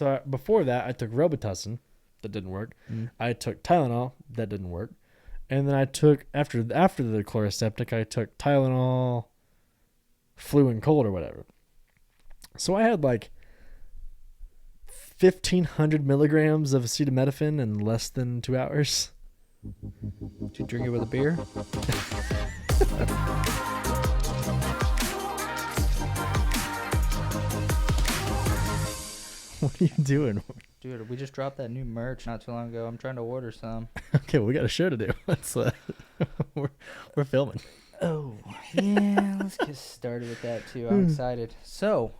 So before that, I took Robitussin. That didn't work. I took Tylenol. That didn't work. And then I took, after the Chloraseptic, I took Tylenol, flu and cold or whatever. So I had like 1,500 milligrams of acetaminophen in less than 2 hours. Did you drink it with a beer? What are you doing? Dude, we just dropped that new merch not too long ago. I'm trying to order some. Okay, well, we got a show to do. Let's we're filming. Oh, yeah. Let's get started with that, too. I'm excited. So,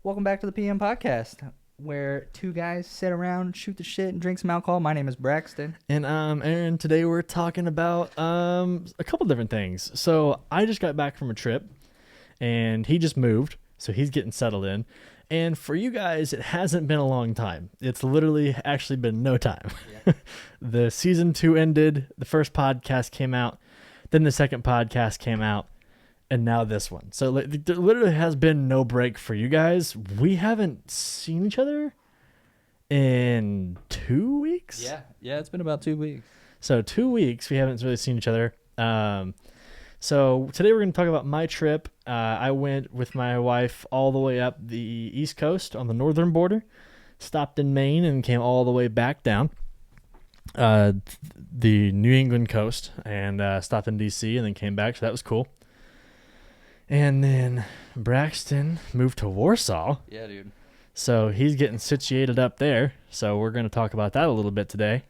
welcome back to the PM Podcast, where two guys sit around, shoot the shit, and drink some alcohol. My name is Braxton. And Aaron, today we're talking about a couple different things. So I just got back from a trip, and he just moved, so he's getting settled in. And for you guys, it hasn't been a long time. It's literally actually been no time. Yeah. The season 2 ended, the first podcast came out, then the second podcast came out, and now this one. So there literally has been no break for you guys. We haven't seen each other in 2 weeks. Yeah, it's been about 2 weeks. So 2 weeks we haven't really seen each other. So today we're going to talk about my trip. I went with my wife all the way up the East Coast on the northern border, stopped in Maine, and came all the way back down the New England coast, and stopped in D.C. and then came back. So that was cool. And then Braxton moved to Warsaw. Yeah, dude. So he's getting situated up there. So we're going to talk about that a little bit today.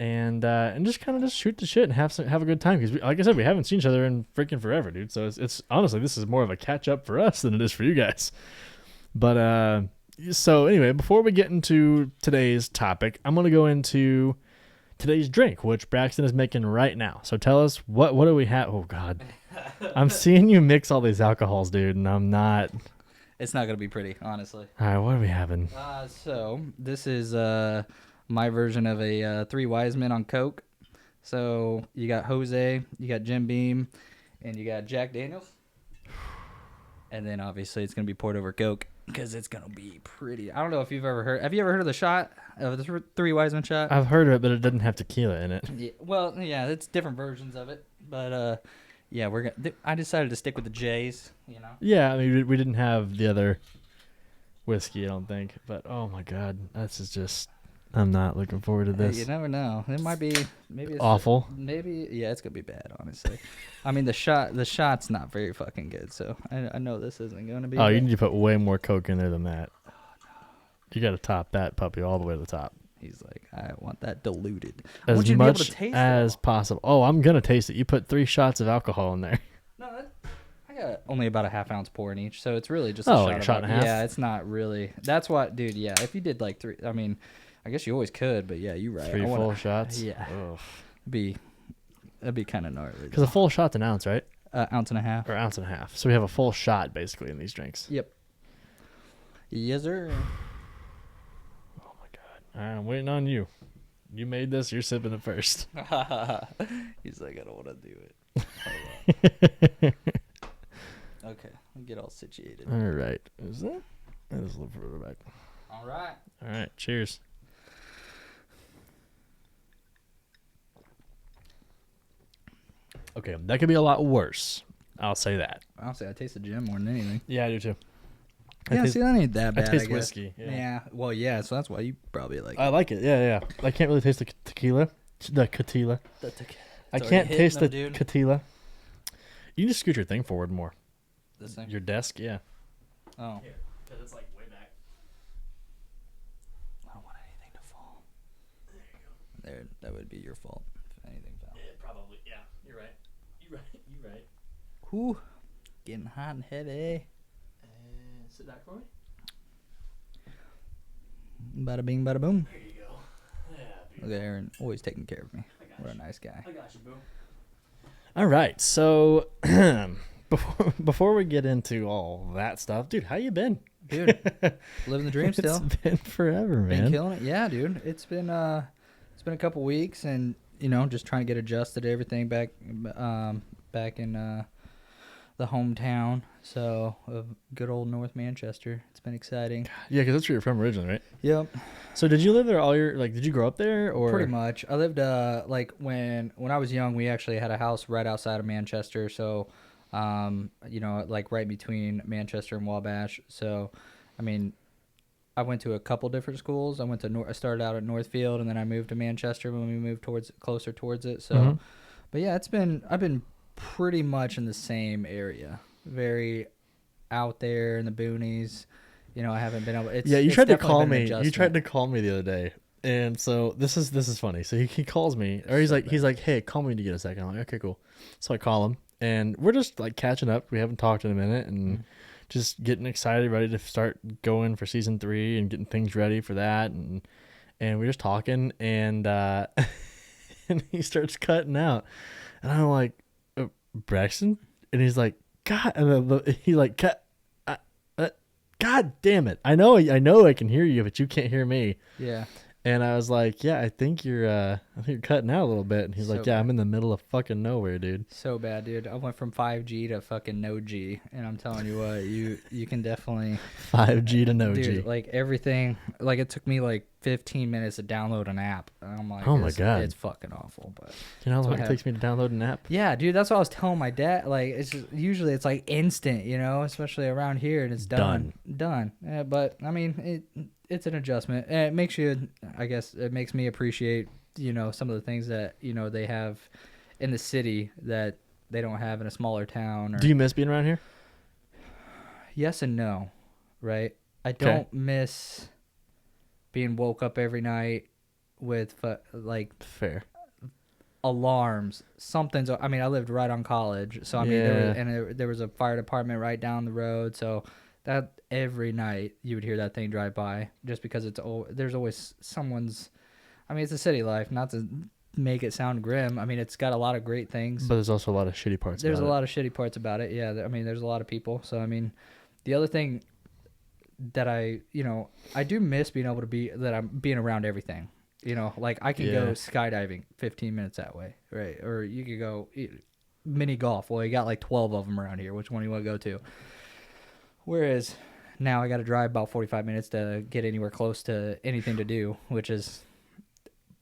And just kind of shoot the shit and have a good time, because like I said, we haven't seen each other in freaking forever, dude. So it's honestly, this is more of a catch up for us than it is for you guys. But so anyway, before we get into today's topic, I'm gonna go into today's drink, which Braxton is making right now. So tell us what do we have? Oh God, I'm seeing you mix all these alcohols, dude, and I'm not. It's not gonna be pretty, honestly. All right, what are we having? So this is my version of a Three Wise Men on Coke. So you got Jose, you got Jim Beam, and you got Jack Daniels. And then obviously it's going to be poured over Coke, because it's going to be pretty. I don't know if you've ever heard. Have you ever heard of the shot, of the Three Wise Men shot? I've heard of it, but it doesn't have tequila in it. Yeah, well, yeah, it's different versions of it. But yeah, I decided to stick with the J's, you know. Yeah, I mean, we didn't have the other whiskey, I don't think. But oh my God, this is just. I'm not looking forward to this. You never know. It might be maybe it's awful. Maybe it's gonna be bad, honestly. I mean, the shot's not very fucking good, so I know this isn't gonna be. Oh, bad. you need to put way more Coke in there than that. Oh no. You got to top that puppy all the way to the top. He's like, I want that diluted. As want you to be able much to taste as possible. Oh, I'm gonna taste it. You put 3 shots of alcohol in there. No, I got only about a half-ounce pour in each, so it's really just like a shot and a half. Yeah, it's not really. That's what, dude. Yeah, if you did like 3, I mean. I guess you always could, but yeah, you're right. 3 full shots? Yeah. Ugh. That'd be kind of gnarly. Because a full shot's an ounce, right? Ounce and a half. Or ounce and a half. So we have a full shot, basically, in these drinks. Yep. Yes, sir. Oh, my God. All right, I'm waiting on you. You made this. You're sipping it first. He's like, I don't want to do it. Okay. Let me get all situated. All right. Is that? Let's look further back. All right. All right. Cheers. Okay, that could be a lot worse. I'll say that. Honestly, I taste the gin more than anything. Yeah, I do too. Yeah, see, that ain't that bad. I taste I guess. whiskey. Yeah. Well, yeah. So that's why you probably like. I like it. Yeah. I can't really taste the tequila. The catila. I can't taste the catila. You just scoot your thing forward more. This thing? Your desk, yeah. Oh. Here, because it's like way back. I don't want anything to fall. There you go. That would be your fault if anything fell. Yeah, probably. Yeah, you're right. You're right. Whew. Getting hot and heavy. Sit back for me. Bada bing, bada boom. There you go. Yeah. Look at Aaron, always taking care of me. What a nice guy. I got you, boo. All right, so before we get into all that stuff, dude, how you been? Dude, living the dream still. It's been forever, man. Been killing it. Yeah, dude. It's been a couple weeks, and just trying to get adjusted to everything back in the hometown. So of good old North Manchester. It's been exciting. Yeah, because that's where you're from originally, right? Yep. So did you live there all your did you grow up there or Pretty much. I lived like when I was young, we actually had a house right outside of Manchester. So, like right between Manchester and Wabash. So, I mean, I went to a couple different schools. I started out at Northfield, and then I moved to Manchester when we moved closer towards it. So, Mhm. but yeah, I've been pretty much in the same area, very out there in the boonies. I haven't been able. Yeah, you it's tried to definitely call been an me. You adjustment. tried to call me the other day, and so this is funny. So he calls me, or he's So like, "Hey, call me when you get a second." I'm like, "Okay, cool." So I call him, and we're just like catching up. We haven't talked in a minute, and just getting excited, ready to start going for season 3 and getting things ready for that, and we're just talking, and and he starts cutting out, and I'm like, Braxton, and he's like, God, and he like cut. God damn it! I know I can hear you, but you can't hear me. Yeah. And I was like, yeah, I think you're cutting out a little bit. And he's So like, yeah, bad. I'm in the middle of fucking nowhere, dude. So bad, dude. I went from 5G to fucking no G, and I'm telling you what, you can definitely 5G to no dude, G. like everything, like it took me like 15 minutes to download an app. And I'm like, Oh my God. it's fucking awful. But You know how long what it takes me to download an app? yeah, dude, that's what I was telling my dad. Like, it's just, usually it's like instant, especially around here, and it's done. But I mean, it's an adjustment, and it makes you, I guess, it makes me appreciate, some of the things that they have in the city that they don't have in a smaller town. Or Do you miss being around here? yes and no, right? I Okay. don't miss being woke up every night with like Fair. alarms. I mean, I lived right on College, so I mean, there was a fire department right down the road, so that every night you would hear that thing drive by, just because there's always someone's. I mean, it's a city life, not to make it sound grim. I mean, it's got a lot of great things. But there's also a lot of shitty parts There's a about lot of shitty parts about it. Yeah, I mean, there's a lot of people. So I mean, the other thing that I do miss being able to I'm being around everything. Like I can go Yeah. skydiving 15 minutes that way, right? Or you could go mini golf. Well, you got like 12 of them around here. Which one do you want to go to? Whereas now I got to drive about 45 minutes to get anywhere close to anything to do, which is.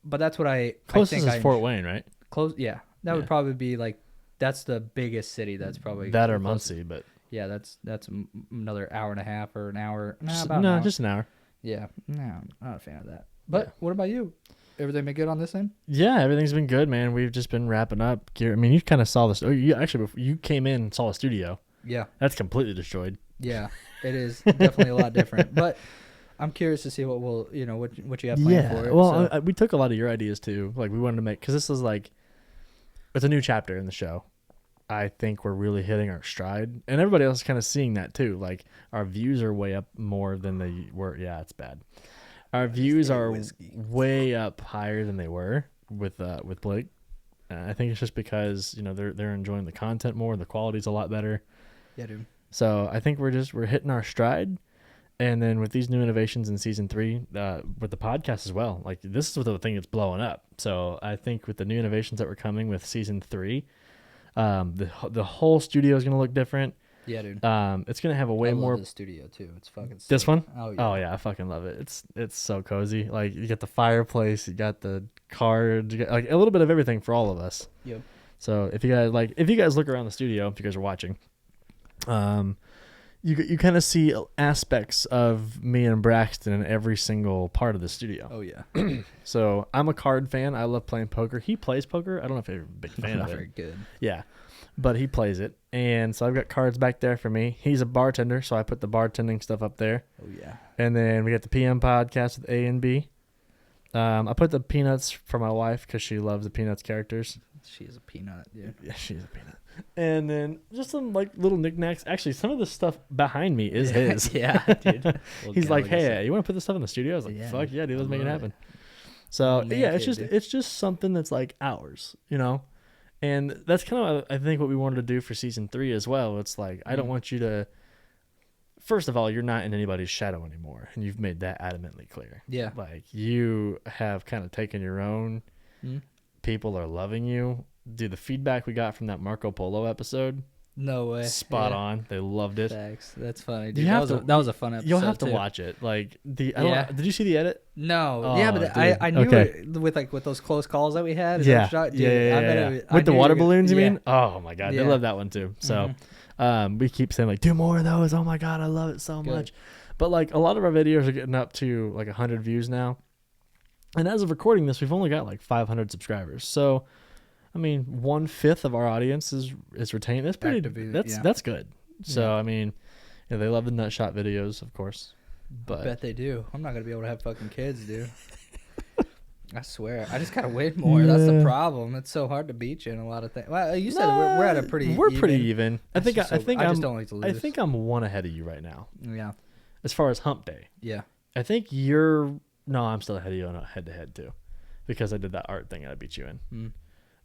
But that's what I Closest think is Fort Wayne, right? close. Yeah, that Yeah. would probably be like that's the biggest city. That's probably That or the closest. Muncie, but Yeah, that's another hour and a half or an hour. Nah, just, about an no, hour. just an hour. Yeah, no, I'm not a fan of that. But Yeah. what about you? Everything been good on this end? Yeah, everything's been good, man. We've just been wrapping up. I mean, you kind of saw this. Oh, you actually, before you came in and saw the studio. Yeah, That's completely destroyed. yeah, it is definitely a lot different. But I'm curious to see what what you have planned for it. Well, so. we took a lot of your ideas too. Like we wanted to make, because this is like, it's a new chapter in the show. I think we're really hitting our stride, and everybody else is kind of seeing that too. Like our views are way up more than they were. Yeah, it's bad. Our views are way up higher than they were with Blake. I think it's just because they're enjoying the content more. The quality's a lot better. Yeah, dude. So I think we're hitting our stride. And then with these new innovations in season 3, with the podcast as well, like this is the thing that's blowing up. So I think with the new innovations that were coming with season 3, the whole studio is going to look different. Yeah, dude. It's going to have a way I more. love the studio too. It's fucking sick. This one? Oh yeah. Oh yeah, I fucking love it. It's so cozy. Like you got the fireplace, you got the cards, you got like a little bit of everything for all of us. Yep. So if you guys look around the studio, if you guys are watching, you kind of see aspects of me and Braxton in every single part of the studio. Oh yeah. So I'm a card fan. I love playing poker. He plays poker. I don't know if you're a big fan Not of very it. good. Yeah, but he plays it, and so I've got cards back there for me. He's a bartender, so I put the bartending stuff up there. Oh yeah. And then we got the PM podcast with A and B. I put the Peanuts for my wife because she loves the Peanuts characters. She is a peanut, dude. Yeah, she's a peanut. And then just some like little knickknacks. Actually, some of the stuff behind me is his. Yeah, dude. He's like, "Hey, you want to put this stuff in the studio?" I was like, Yeah, "Fuck yeah, dude, let's I make it love happen." So Man yeah, it's cave, just dude. it's just something that's like ours, and that's kind of I think what we wanted to do for season 3 as well. It's like I don't want you to. First of all, you're not in anybody's shadow anymore, and you've made that adamantly clear. Yeah. Like you have kind of taken your own. Mm. People are loving you. Dude, the feedback we got from that Marco Polo episode No way. Spot Yeah. on. They loved it. Thanks. That's funny, You dude. have That was a fun episode. You'll have to too. watch it. Like Yeah. did you see the edit? No. Oh, yeah, but dude. I knew Okay. it with those close calls that we had. Yeah. Shot, dude, Yeah. I bet it, I With the knew water you were balloons, you yeah. mean? Oh my god, they Yeah. love that one too. So, Mhm. we keep saying like, do more of those. Oh my god, I love it so Good. much. But like a lot of our videos are getting up to like 100 views now, and as of recording this, we've only got like 500 subscribers. So, I mean, 1/5 of our audience is retained. That's pretty. Active, That's yeah. that's good. So Yeah. I mean, yeah, they love the Nutshot videos, of course. I But bet they do. I'm not gonna be able to have fucking kids, dude. I swear. I just gotta win more. That's the Yeah. problem. It's so hard to beat you in a lot of things. Well, you said we're at a pretty. We're pretty even. I think That's I just think I I'm just don't like to lose. I think I'm one ahead of you right now Yeah. as far as hump day. Yeah. I think you're no, I'm still ahead of you on a head to head too, because I did that art thing and I beat you in. Mm.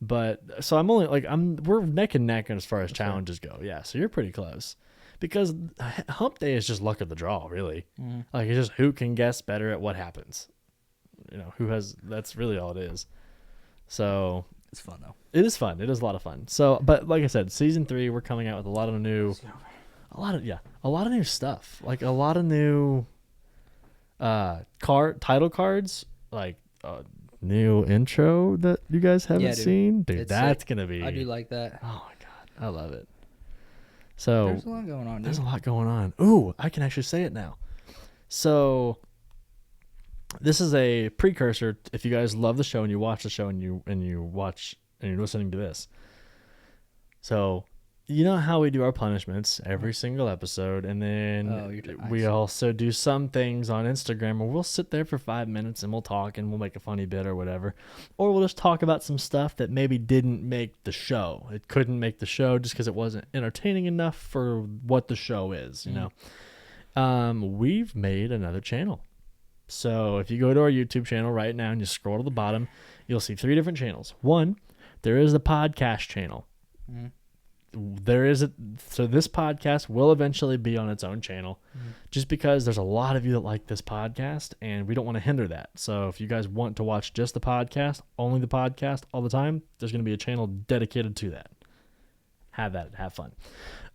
But so I'm only like we're neck and neck as far as That's right. challenges go. Yeah, so you're pretty close, because hump day is just luck of the draw, really. Mhm. Like it's just who can guess better at what happens. You know, who has. That's really all it is. So It's fun though. it is fun. It is a lot of fun. So, but like I said, season 3, we're coming out with a lot of new stuff. Like a lot of new title cards, like new intro that you guys haven't Yeah, dude. seen. Dude, It's that's sick. gonna be I do like that. oh my god, I love it. So There's a lot going on, dude. there's a lot going on. Ooh, I can actually say it now. So this is a precursor. If you guys love the show and you watch the show and you watch and you're listening to this, so you know how we do our punishments every single episode, and then Oh, you're we nice. also do some things on Instagram where we'll sit there for 5 minutes and we'll talk and we'll make a funny bit or whatever, or we'll just talk about some stuff that maybe didn't make the show. It couldn't make the show just because it wasn't entertaining enough for what the show is. You know, we've made another channel. So if you go to our YouTube channel right now and you scroll to the bottom, you'll see 3 different channels. One, there is the podcast channel. Mhm. So this podcast will eventually be on its own channel, just because there's a lot of you that like this podcast and we don't want to hinder that. So if you guys want to watch just the podcast, only the podcast all the time, there's going to be a channel dedicated to that. Have fun.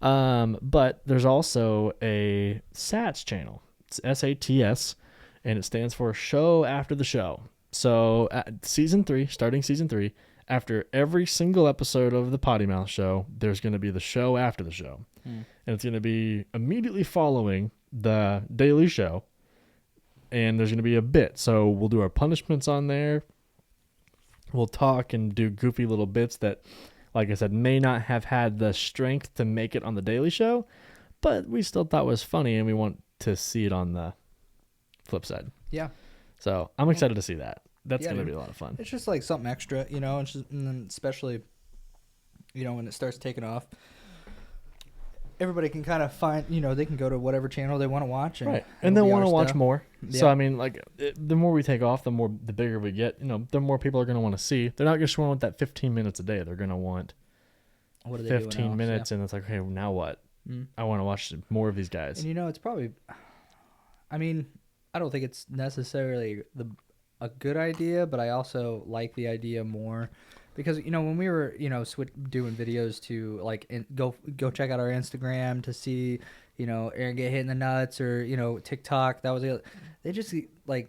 But there's also a SATS channel. It's SATS, and it stands for Show After the Show. So at starting season 3, after every single episode of the Potty Mouth Show, there's going to be the show after the show. And it's going to be immediately following the daily show, and there's going to be a bit. So we'll do our punishments on there. We'll talk and do goofy little bits that, like I said, may not have had the strength to make it on the daily show, but we still thought was funny, and we want to see it on the flip side. Yeah. So I'm excited to see that. That's Yeah, going to dude. be a lot of fun. It's just like something extra, you know, and then especially, you know, when it starts taking off, everybody can kind of find, you know, they can go to whatever channel they want to watch. And Right. And they'll want to watch more. So, Yeah. I mean, like, the more we take off, the bigger we get, you know, the more people are going to want to see. They're not just going to want that 15 minutes a day. They're going to want What are they doing 15 else? minutes, and it's like, okay, now what? Mm. I want to watch more of these guys. And, you know, it's probably, I mean, I don't think it's necessarily a good idea, but I also like the idea more because, you know, when we were, you know, doing videos to like go check out our Instagram to see, you know, Aaron get hit in the nuts, or, you know, TikTok, that was it. They just like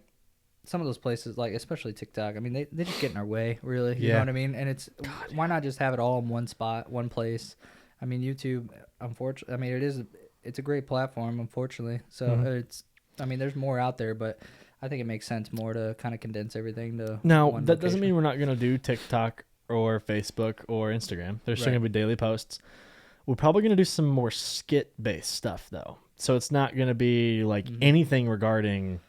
some of those places, like especially TikTok, I mean, they just get in our way, really. You know Yeah. what I mean? And it's why not just have it all in one spot, one place? I mean, YouTube, unfortunately, I mean, it's a great platform, unfortunately. So Mhm. I mean, there's more out there, but I think it makes sense more to kind of condense everything to Now, one that doesn't location. mean we're not going to do TikTok or Facebook or Instagram. There's still Right. going to be daily posts. We're probably going to do some more skit-based stuff, though. So it's not going to be like Mhm. anything regarding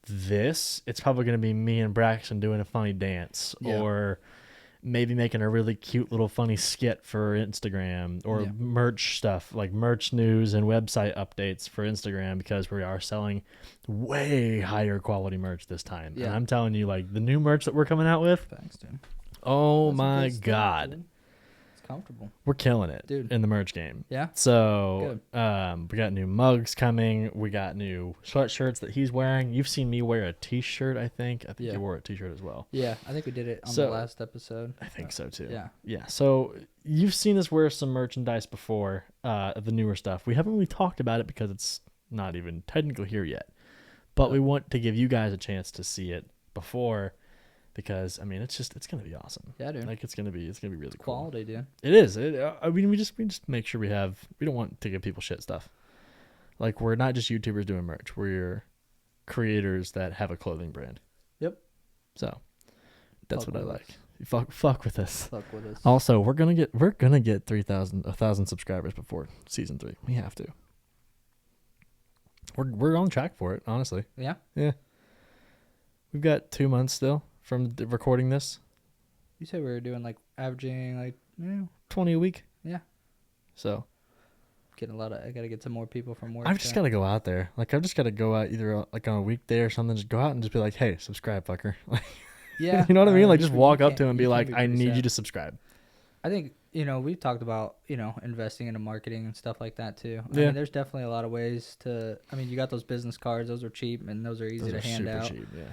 this. It's probably going to be me and Braxton doing a funny dance, Yeah. or maybe making a really cute little funny skit for Instagram, or Yeah. merch stuff, like merch news and website updates for Instagram, because we are selling way higher quality merch this time. And Yeah. I'm telling you, like, the new merch that we're coming out with, Thanks, dude. oh That's some my good stuff, God. dude. It's comfortable. We're killing it, Dude. in the merch game. Yeah. So we got new mugs coming. We got new sweatshirts that he's wearing. You've seen me wear a T-shirt, I think. Yeah. You wore a T-shirt as well. Yeah, I think we did it on the last episode. I think so too. Yeah. Yeah. So you've seen us wear some merchandise before, the newer stuff. We haven't really talked about it because it's not even technically here yet. But we want to give you guys a chance to see it before, because I mean it's gonna be awesome. Yeah, dude. Like it's gonna be really cool. Quality, dude. It is. I mean, we just make sure we don't want to give people shit stuff. Like, we're not just YouTubers doing merch. We're creators that have a clothing brand. Yep. So that's Fuck what I with like. Fuck with us. Fuck with us. Also, we're gonna get 1,000 subscribers before season 3. We have to. We're on track for it, honestly. Yeah. Yeah. We've got 2 months still from recording this. You said we were doing like averaging like 20 a week. Yeah. So getting I gotta get some more people from work. I've just got to go out there. Like, I've just got to go out either like on a weekday or something. Just go out and just be like, hey, subscribe, fucker. Yeah. You know what I mean? Like, just you walk up can't- to him and be you like, can't I pretty need sad. you to subscribe. I think, we've talked about, investing into marketing and stuff like that too. I Yeah. mean, there's definitely a lot of ways to, you got those business cards. Those are cheap and those are easy to hand out. Cheap, yeah.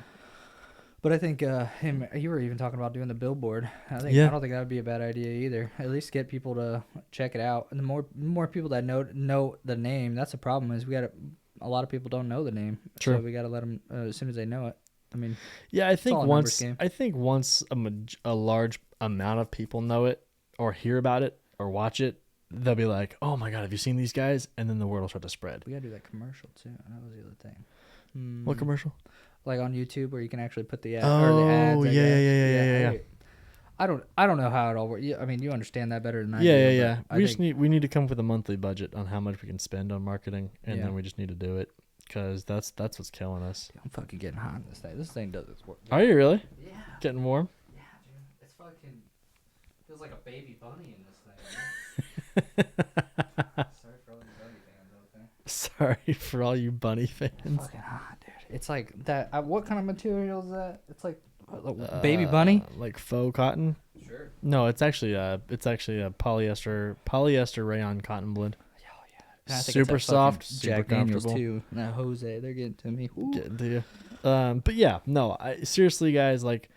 But I think you were even talking about doing the billboard. I don't think that would be a bad idea either. At least get people to check it out. And the more people that know the name, that's the problem. Is a lot of people don't know the name. True. So we got to let them as soon as they know it. I mean, Yeah, I think all a numbers once a large amount of people know it or hear about it or watch it, they'll be like, "Oh my god, have you seen these guys?" And then the word will start to spread. we got to do that commercial too. That was the other thing. What commercial? Like on YouTube, where you can actually put the ad Oh, or the ads. I yeah, guess. yeah. I don't know how it all works. I mean, you understand that better than I do. Yeah. but We need to come up with a monthly budget on how much we can spend on marketing, and Yeah. then we just need to do it because that's what's killing us. I'm fucking getting hot in this thing. This thing does its work. Are you really Yeah. getting warm? Yeah, dude. It's fucking feels like a baby bunny in this thing. Sorry for all you bunny fans out there. Sorry for all you bunny fans. Fucking hot, dude. It's like that. What kind of material is that? It's like baby bunny. Like faux cotton? Sure. No, it's actually a polyester rayon cotton blend. And I think Super it's that fucking soft, super Jack Daniels comfortable. too. That Jose, they're getting to me. Ooh. Getting to you. But yeah, no, seriously, guys, like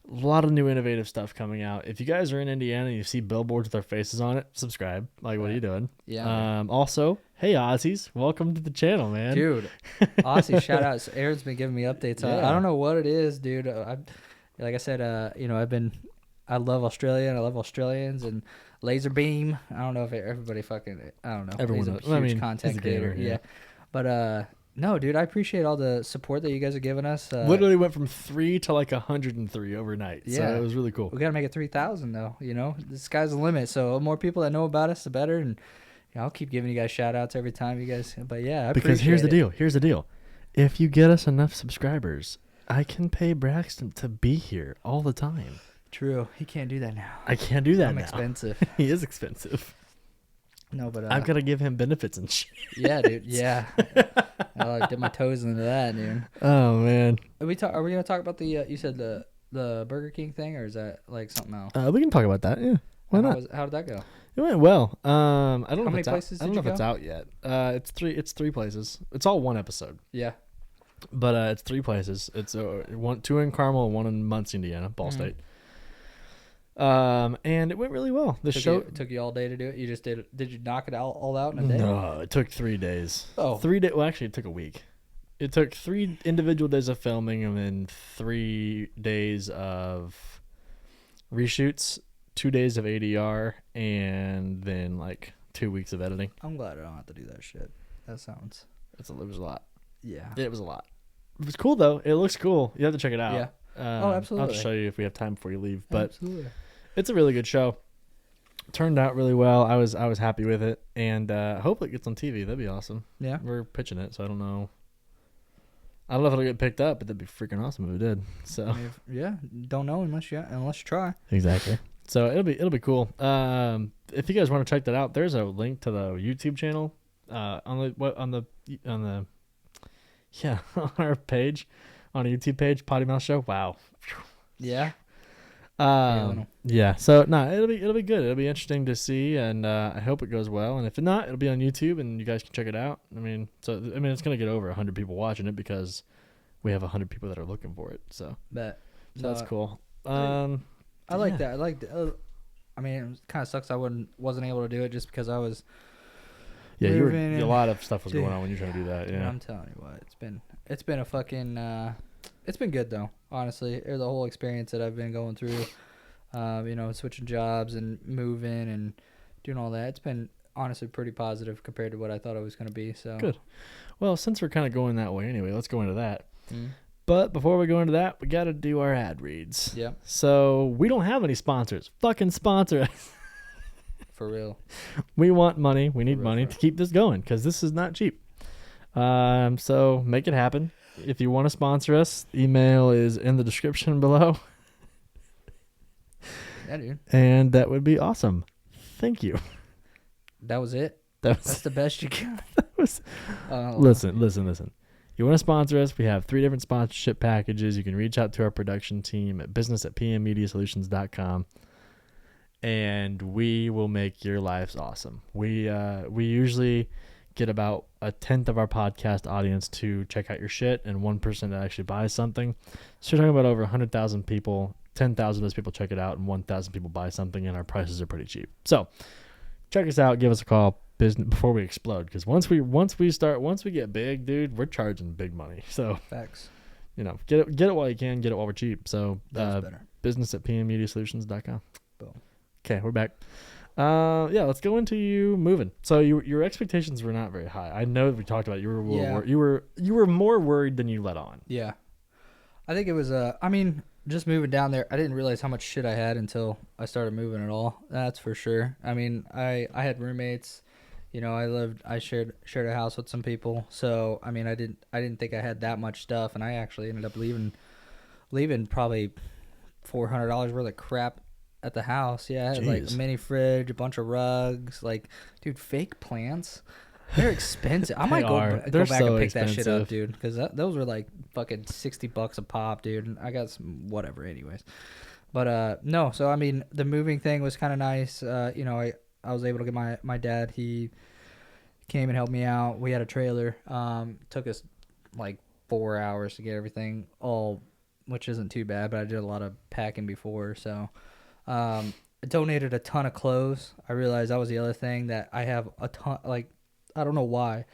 a lot of new innovative stuff coming out. If you guys are in Indiana and you see billboards with our faces on it, subscribe. Like, what are you doing? Yeah. Also, hey, Aussies, welcome to the channel, man. Dude, Aussie shout out. So Aaron's been giving me updates. Yeah. I don't know what it is, dude. Like I said, I love Australia and I love Australians and Laser Beam. I don't know if everybody I don't know. Everyone He's a knows. huge I mean, content he's a creator. gamer, Yeah. yeah. But no, dude, I appreciate all the support that you guys are giving us. Literally went from 3 to like 103 overnight. Yeah. So it was really cool. We got to make it 3,000 though, The sky's the limit. So the more people that know about us, the better. And I'll keep giving you guys shout outs every time you guys. But yeah, Because here's the appreciate it. deal. Here's the deal. If you get us enough subscribers, I can pay Braxton to be here all the time. True. He can't do that now. I can't do that I'm now. expensive. He is expensive. No, but I've got to give him benefits and shit. yeah, dude. Yeah. I dip my toes into that, dude. Oh man. Are we gonna talk about the? You said the Burger King thing, or is that like something else? We can talk about that. Yeah. Why not? How did that go? It went well. I don't know How if many it's out. places I don't did know you if it's go? out yet. It's three places. It's all one episode, Yeah. but it's 3 places. It's 2 in Carmel and 1 in Muncie, Indiana, Ball Mhm. State. And it went really well. The show Took you all day to do it. You just did. Did you knock it all out in a day? No, it took 3 days. Oh. 3 days. Well, actually, it took a week. It took 3 individual days of filming and then 3 days of reshoots, 2 days of ADR, and then like 2 weeks of editing. I'm glad I don't have to do that shit. That sounds. It was a lot. Yeah. It was a lot. It was cool though. It looks cool. You have to check it out. Yeah. I'll absolutely. have to show you if we have time before you leave. But Absolutely. it's a really good show. Turned out really well. I was happy with it, and hopefully it gets on TV. That'd be awesome. Yeah. We're pitching it, so I don't know. I don't know if it'll get picked up, but that'd be freaking awesome if it did. So Yeah. Don't know unless you try. exactly. So it'll be cool. If you guys want to check that out, there's a link to the YouTube channel on our page, on a YouTube page, Potty Mouth Show. Wow. Yeah. Yeah. So no, it'll be good. It'll be interesting to see, and I hope it goes well. And if not, it'll be on YouTube, and you guys can check it out. I mean, it's gonna get over 100 people watching it because we have 100 people that are looking for it. So that's cool. I like that. I like. I mean, it kind of sucks I wasn't able to do it just because I was. Yeah, a lot of stuff was going on when you're trying to do that. Yeah, I'm telling you what, it's been a fucking. It's been good though, honestly. The whole experience that I've been going through, switching jobs and moving and doing all that. It's been honestly pretty positive compared to what I thought it was going to be. So good. Well, since we're kind of going that way anyway, let's go into that. Mm. But before we go into that, we got to do our ad reads. Yeah. So we don't have any sponsors. Fucking sponsor us. For real. We want money. We need money to keep this going because this is not cheap. So make it happen. If you want to sponsor us, email is in the description below. Yeah, dude. And that would be awesome. Thank you. That was it? That's the best you got? Listen. You want to sponsor us? We have 3 different sponsorship packages. You can reach out to our production team at business@pmmediasolutions.com. And we will make your lives awesome. We usually get about 1/10 of our podcast audience to check out your shit and 1% that actually buys something. So you're talking about over 100,000 people. 10,000 of those people check it out and 1,000 people buy something, and our prices are pretty cheap. So check us out. Give us a call before we explode, because once we get big, dude, we're charging big money. So facts. Get it while you can. Get it while we're cheap. So business@pmmediasolutions.com. Boom. Okay, we're back. Let's go into you moving. So your expectations were not very high. I know we talked about it. You were more worried than you let on. Yeah, I think it was. Just moving down there, I didn't realize how much shit I had until I started moving at all. That's for sure. I mean, I had roommates. I shared a house with some people. So I mean, I didn't think I had that much stuff, and I actually ended up leaving probably $400 worth of crap at the house. Yeah, I had like a mini fridge, a bunch of rugs, like, dude, fake plants. They're expensive. I might go back and pick that shit up, dude, because those were like fucking $60 a pop, dude. And I got some whatever, anyways. But no, so I mean, the moving thing was kind of nice. I was able to get my dad. He came and helped me out. We had a trailer. Took us like 4 hours to get everything all, which isn't too bad. But I did a lot of packing before, so. I donated a ton of clothes. I realized that was the other thing, that I have a ton, like, I don't know why.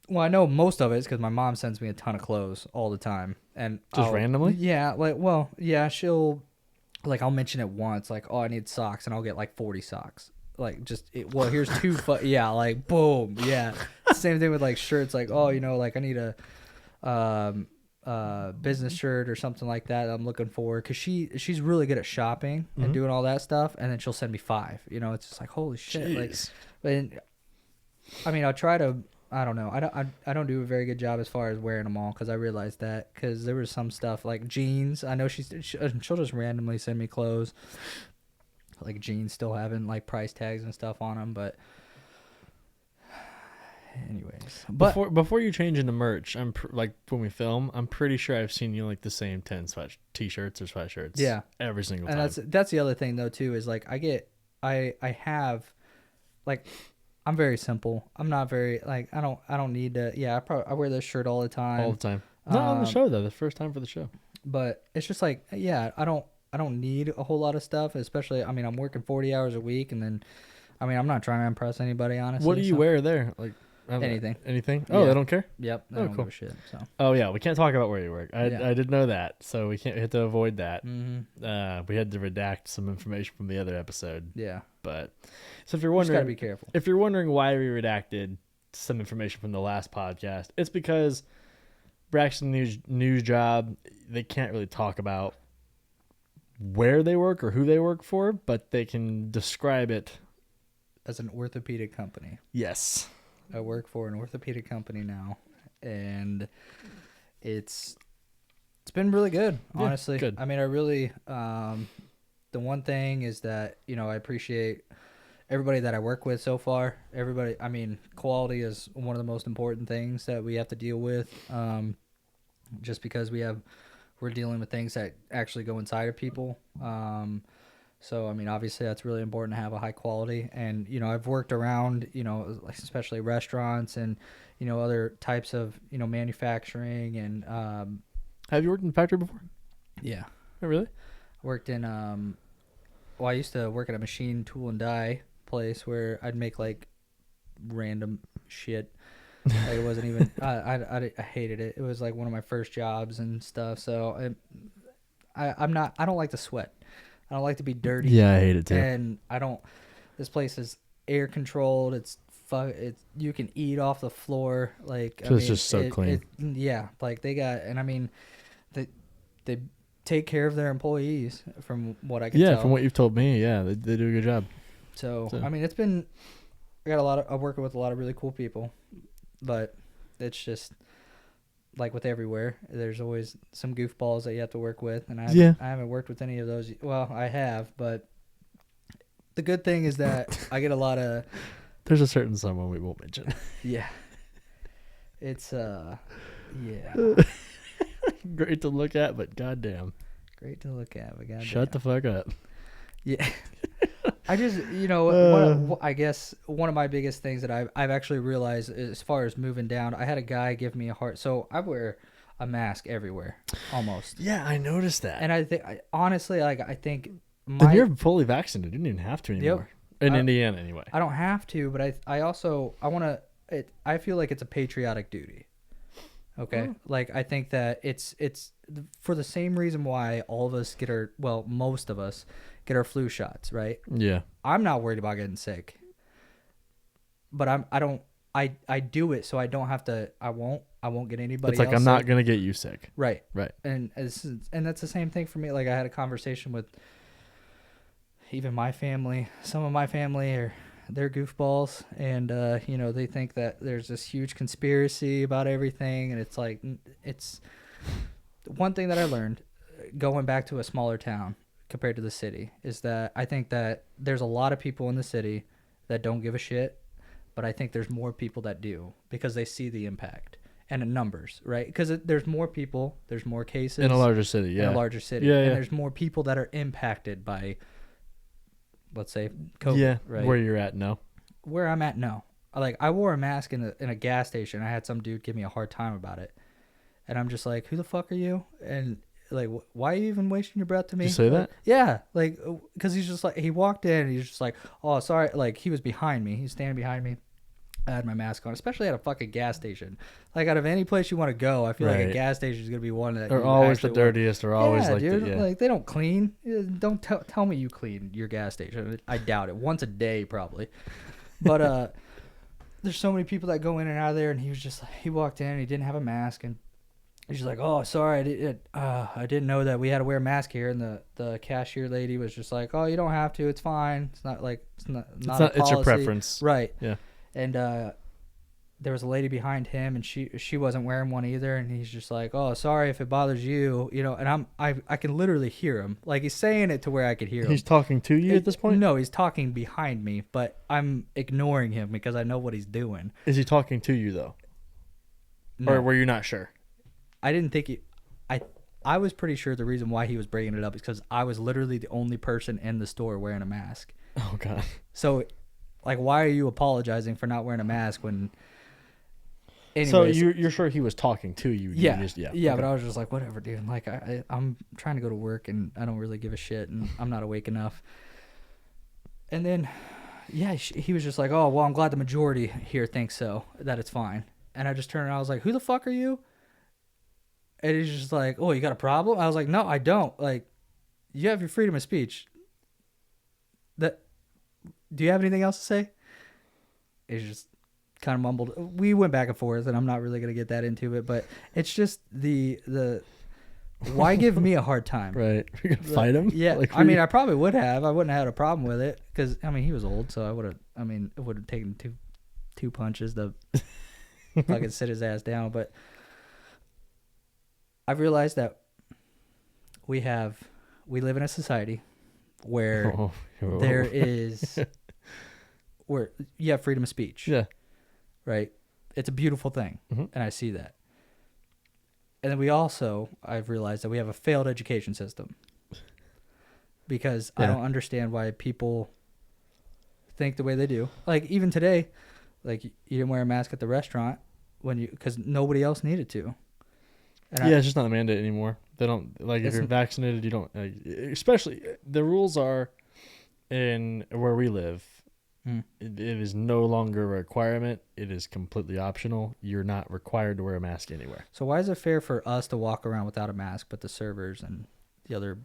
Well, I know most of it is because my mom sends me a ton of clothes all the time. And just randomly? Yeah, she'll, like, I'll mention it once, like, oh, I need socks, and I'll get like 40 socks. Like, here's 2, yeah, like, boom, yeah. Same thing with like shirts, like, oh, like I need a business shirt or something like that I'm looking for, because she's really good at shopping and doing all that stuff, and then she'll send me 5. It's just like, holy shit. Jeez. Like, but I mean, I'll try to, I don't know, I don't do a very good job as far as wearing them all, because I realized that, because there was some stuff like jeans. I know she'll just randomly send me clothes, like jeans still having like price tags and stuff on them, but anyways, before you change into merch, like when we film, I'm pretty sure I've seen you like the same 10 t-shirts or sweatshirts. Yeah, every single time. And that's the other thing though too, is like I have, like, I'm very simple. I'm not very, like, I don't need to. Yeah, I wear this shirt all the time. All the time. Not on the show though. The first time for the show. But it's just like, yeah, I don't need a whole lot of stuff. Especially, I mean, I'm working 40 hours a week, and then, I mean, I'm not trying to impress anybody, honestly. What do you wear there? Like anything. Oh, yeah. They don't care? Yep. They don't give a shit. So. Oh yeah, we can't talk about where you work. I did know that, so we had to avoid that. Mm-hmm. We had to redact some information from the other episode. Yeah. But so if you're wondering, just gotta be careful. If you're wondering why we redacted some information from the last podcast, it's because Braxton's news job, they can't really talk about where they work or who they work for, but they can describe it as an orthopedic company. Yes. I work for an orthopedic company now, and it's been really good, honestly. Yeah, good. I mean, I really, the one thing is that, I appreciate everybody that I work with so far. Everybody, I mean, quality is one of the most important things that we have to deal with, just because we have we're dealing with things that actually go inside of people. So I mean, obviously that's really important to have a high quality. And I've worked around, like especially restaurants and other types of manufacturing and Have you worked in a factory before? yeah, Oh, really? worked in well, I used to work at a machine tool and die place where I'd make like random shit. Like it wasn't even I hated it. It was like one of my first jobs and stuff. So I don't like to sweat. I don't like to be dirty. Yeah, I hate it too. And this place is air controlled. It's you can eat off the floor. Like So it's just so clean. Yeah, like they got, and I mean, they take care of their employees from what I can tell. Yeah, from what you've told me, yeah, they do a good job. So I mean, I got I'm working with a lot of really cool people, but it's just like with everywhere, there's always some goofballs that you have to work with, and I haven't worked with any of those. Well, I have, but the good thing is that I get a lot of. There's a certain someone we won't mention. Yeah. It's yeah. Great to look at, but goddamn. Great to look at, but goddamn. Shut the fuck up. Yeah. I just, I guess one of my biggest things that I've actually realized as far as moving down, I had a guy give me a heart. So I wear a mask everywhere, almost. Yeah, I noticed that. And I think, honestly, like, I think and you're fully vaccinated. You don't even have to anymore. Yep. In Indiana, anyway. I don't have to, but I also, I feel like it's a patriotic duty. Okay. Like, I think that it's for the same reason why all of us most of us get our flu shots, right? Yeah. I'm not worried about getting sick, but I do it so I don't have to. I won't get anybody. It's like else I'm not sick. gonna get you sick. Right. Right. And that's the same thing for me. Like I had a conversation with even my family. Some of my family they're goofballs, and they think that there's this huge conspiracy about everything, and it's like it's one thing that I learned going back to a smaller town compared to the city is that I think that there's a lot of people in the city that don't give a shit, but I think there's more people that do because they see the impact and the numbers, right? Because there's more people, there's more cases in a larger city, yeah. In a larger city, yeah. And there's more people that are impacted by, let's say, COVID, yeah, right? Where you're at now. Where I'm at now. Like I wore a mask in a gas station. I had some dude give me a hard time about it, and I'm just like, "Who the fuck are you?" And like, why are you even wasting your breath to me? Did you say that? Yeah, like, because he's just like, he walked in and he's just like, oh, sorry. Like, he was behind me. He's standing behind me. I had my mask on, especially at a fucking gas station. Like, out of any place you want to go, I feel like a gas station is going to be one that they're always the dirtiest. They're always like, dude, like, they don't clean. Don't tell me you clean your gas station. I doubt it. Once a day, probably. But there's so many people that go in and out of there, and he was just, he walked in and he didn't have a mask, and he's like, oh, sorry, I didn't know that we had to wear a mask here. And the cashier lady was just like, oh, you don't have to. It's fine. It's not like it's not a policy. It's your preference, right? Yeah. And there was a lady behind him, and she wasn't wearing one either. And he's just like, oh, sorry if it bothers you, And I can literally hear him, like he's saying it to where I could hear him. He's talking to you at this point? No, he's talking behind me, but I'm ignoring him because I know what he's doing. Is he talking to you though? No. Or were you not sure? I didn't think I was pretty sure the reason why he was bringing it up is because I was literally the only person in the store wearing a mask. Oh God. So, like, why are you apologizing for not wearing a mask when? Anyways, so you're sure he was talking to you? Yeah. Yeah. Okay. But I was just like, whatever, dude. Like I'm trying to go to work and I don't really give a shit and I'm not awake enough. And then, yeah, he was just like, oh well, I'm glad the majority here thinks so, that it's fine. And I just turned around, I was like, who the fuck are you? And he's just like, oh, you got a problem? I was like, no, I don't. Like, you have your freedom of speech. Do you have anything else to say? He's just kind of mumbled. We went back and forth, and I'm not really going to get that into it, but it's just the why give me a hard time? Right. You're going to fight him? Yeah. Like, I mean, I probably would have. I wouldn't have had a problem with it because, I mean, he was old, so it would have taken two punches to fucking sit his ass down, but I've realized that we live in a society where there is where you have freedom of speech. Yeah. Right? It's a beautiful thing, mm-hmm. and I see that. And then I've realized that we have a failed education system. Because I Yeah. don't understand why people think the way they do. Like even today, like you didn't wear a mask at the restaurant because nobody else needed to. And Yeah, it's just not a mandate anymore. They don't like if It's you're n- vaccinated, you don't. Especially the rules are in where we live. Mm. It is no longer a requirement. It is completely optional. You're not required to wear a mask anywhere So why is it fair for us to walk around without a mask, but the servers and the other?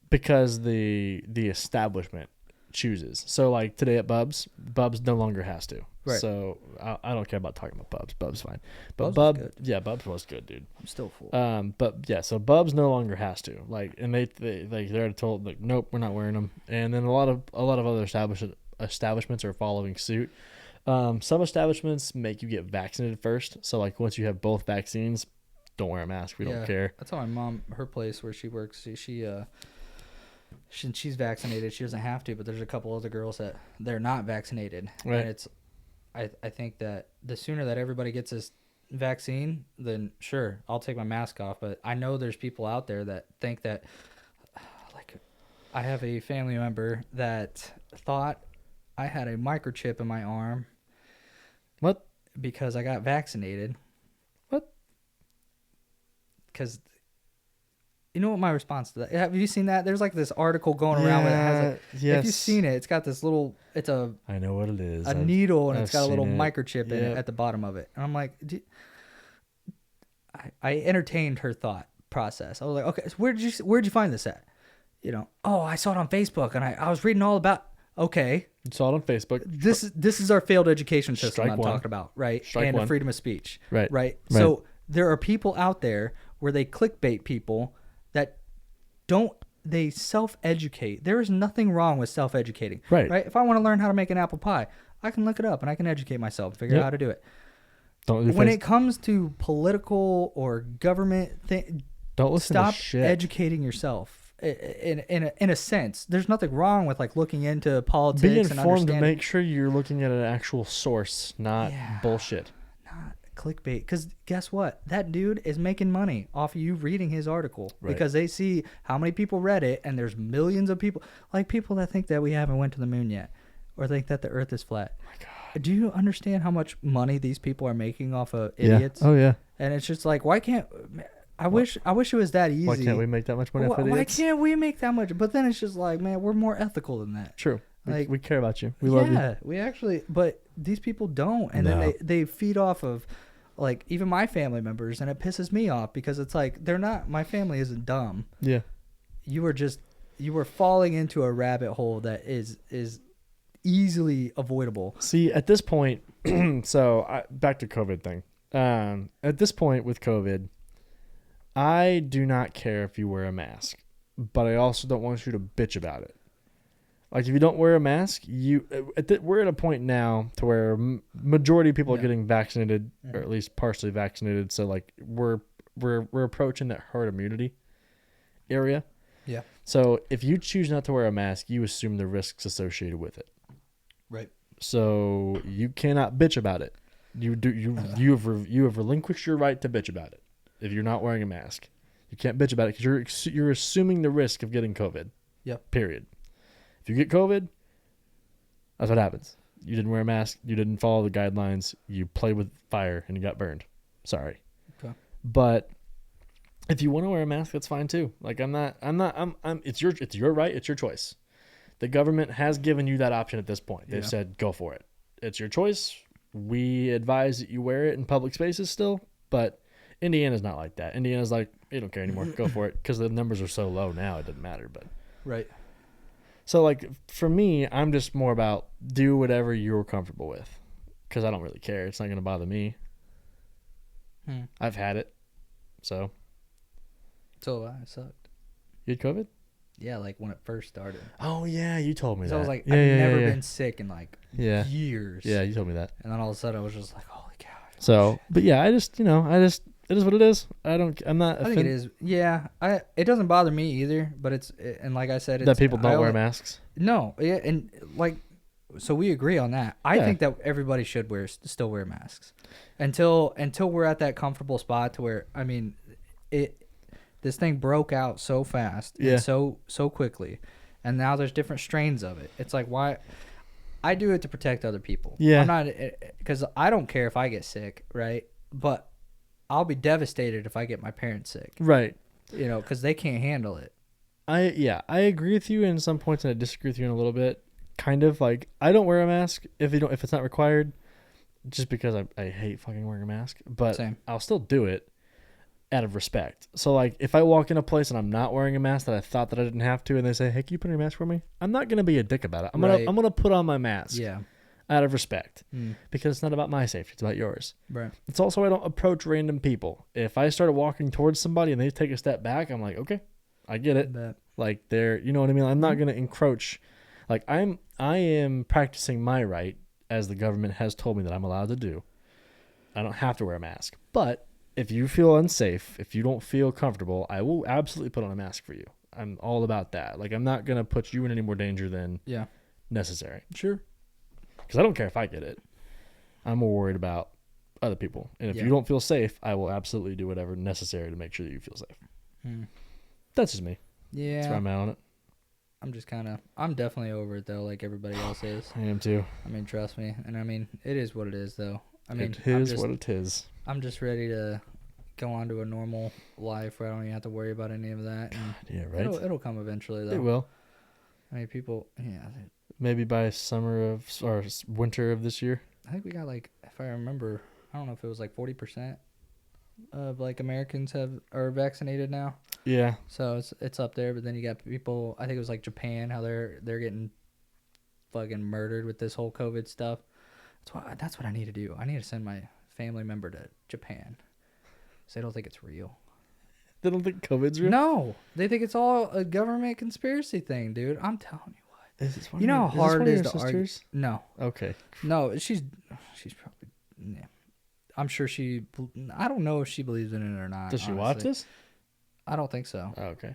because the establishment chooses. So like today at Bubs no longer has to. Right. So I don't care about talking about Bubs. Bubs fine. But Bubs was good. yeah, Bubs was good, dude. I'm still full. But yeah, so Bubs no longer has to. Like, and they're told like, nope, we're not wearing them. And then a lot of other establishments are following suit. Some establishments make you get vaccinated first. So like once you have both vaccines, don't wear a mask. We don't care. That's how my mom, her place where she works, she's vaccinated. She doesn't have to, but there's a couple other girls that they're not vaccinated. Right. And I think that the sooner that everybody gets this vaccine, then sure, I'll take my mask off. But I know there's people out there that think that, like, I have a family member that thought I had a microchip in my arm. What? Because I got vaccinated. What? Because you know what my response to that? Have you seen that? There's like this article going around where it has like, yes. if you've seen it, it's got this little, it's a I know what it is. needle and I've it's got a little seen it. microchip in it Yep. at the bottom of it. And I'm like, I entertained her thought process. I was like, okay, so where'd you find this at? You know, oh, I saw it on Facebook and I was reading all about. Okay, You saw it on Facebook. this is our failed education system Strike I'm one. talking about, right? Strike and one. freedom of speech, Right. right? So there are people out there where they clickbait people that they self-educate. There is nothing wrong with self-educating, Right. Right? If I want to learn how to make an apple pie, I can look it up and I can educate myself, figure Yep. out how to do it. Don't When it comes to political or government thing, don't listen stop to shit. educating yourself. In a sense, there's nothing wrong with like looking into politics Be and informed to understanding. make sure you're looking at an actual source, not Yeah. bullshit. Not clickbait, because guess what, that dude is making money off of you reading his article, Right. because they see how many people read it, and there's millions of people, like people that think that we haven't went to the moon yet, or think that the earth is flat. My God. Do you understand how much money these people are making off of Yeah. idiots? Oh yeah. And it's just like, why can't I wish it was that easy. Why can't we make that much money off Why idiots? can't we make that much? But then it's just like, man, we're more ethical than that. True. Like, we care about you. We love you. Yeah, we actually, but these people don't, and then No. they feed off of, like, even my family members, and it pisses me off because it's like they're not. My family isn't dumb. Yeah. You were falling into a rabbit hole that is easily avoidable. See, at this point, back to COVID thing. At this point with COVID, I do not care if you wear a mask, but I also don't want you to bitch about it. Like if you don't wear a mask, we're at a point now to where majority of people are Yeah. getting vaccinated, or Mhm. at least partially vaccinated. So like we're approaching that herd immunity area. Yeah. So if you choose not to wear a mask, you assume the risks associated with it. Right. So you cannot bitch about it. You have relinquished your right to bitch about it. If you're not wearing a mask, you can't bitch about it because you're assuming the risk of getting COVID. Yep. Period. If you get COVID, that's what happens. You didn't wear a mask. You didn't follow the guidelines. You played with fire and you got burned. Sorry. Okay. But if you want to wear a mask, that's fine too. Like it's your right. It's your choice. The government has given you that option at this point. They've Yeah. said, go for it. It's your choice. We advise that you wear it in public spaces still, but Indiana's not like that. Indiana's like, you don't care anymore. Go for it. Because the numbers are so low now, it doesn't matter. But Right. so like for me, I'm just more about do whatever you're comfortable with. Because I don't really care. It's not going to bother me. I've had it. So So I sucked. you had COVID? Yeah, like when it first started. Oh yeah, you told me So that. I was like, yeah, I've yeah, never yeah. been sick in like Yeah. years. Yeah, you told me that. And then all of a sudden I was just like, holy cow. So, but yeah, it is what it is. I'm not I think it is. Yeah, it doesn't bother me either. But and like I said, that people don't wear masks. No, yeah, and like, so we agree on that. I Yeah. think that everybody should still wear masks until we're at that comfortable spot to where, I mean, this thing broke out so fast Yeah. and so quickly, and now there's different strains of it. It's like, why? I do it to protect other people. Yeah. I'm not, because I don't care if I get sick, right? But I'll be devastated if I get my parents sick, Right. you know, because they can't handle it. I agree with you in some points and I disagree with you in a little bit. Kind of like I don't wear a mask if it's not required, just because I hate fucking wearing a mask. But Same. I'll still do it out of respect. So like if I walk in a place and I'm not wearing a mask that I thought that I didn't have to, and they say, "Hey, can you put on your mask for me?" I'm not gonna be a dick about it. I'm Right. gonna put on my mask Yeah. out of respect Mm. because it's not about my safety. It's about yours. Right. It's also I don't approach random people. If I start walking towards somebody and they take a step back, I'm like, okay, I get it. But Like they're, you know what I mean? I'm not going to encroach. Like I am practicing my right as the government has told me that I'm allowed to do. I don't have to wear a mask. But if you feel unsafe, if you don't feel comfortable, I will absolutely put on a mask for you. I'm all about that. Like I'm not going to put you in any more danger than yeah. necessary. Sure. Because I don't care if I get it. I'm more worried about other people. And if Yeah. you don't feel safe, I will absolutely do whatever necessary to make sure that you feel safe. Mm. That's just me. Yeah. That's where I'm at on it. I'm definitely over it though, like everybody else is. I am too. I mean, trust me. And I mean, it is what it is though. I mean, it is what it is. I'm just ready to go on to a normal life where I don't even have to worry about any of that. And Yeah, right. it'll come eventually though. It will. I mean, people, yeah. Maybe by winter of this year. I think we got like, if I remember, I don't know if it was like 40% of like Americans are vaccinated now. Yeah. So it's up there. But then you got people, I think it was like Japan, how they're getting fucking murdered with this whole COVID stuff. That's what I need to do. I need to send my family member to Japan. So they don't think it's real. They don't think COVID's real? No, they think it's all a government conspiracy thing, dude. I'm telling you what. Is this one You of know your- how hard this it one is of to your argue. sisters? No, Okay. no, she's probably, yeah. I'm sure I don't know if she believes in it or not. Does she watch honestly. this? I don't think so. Oh, okay.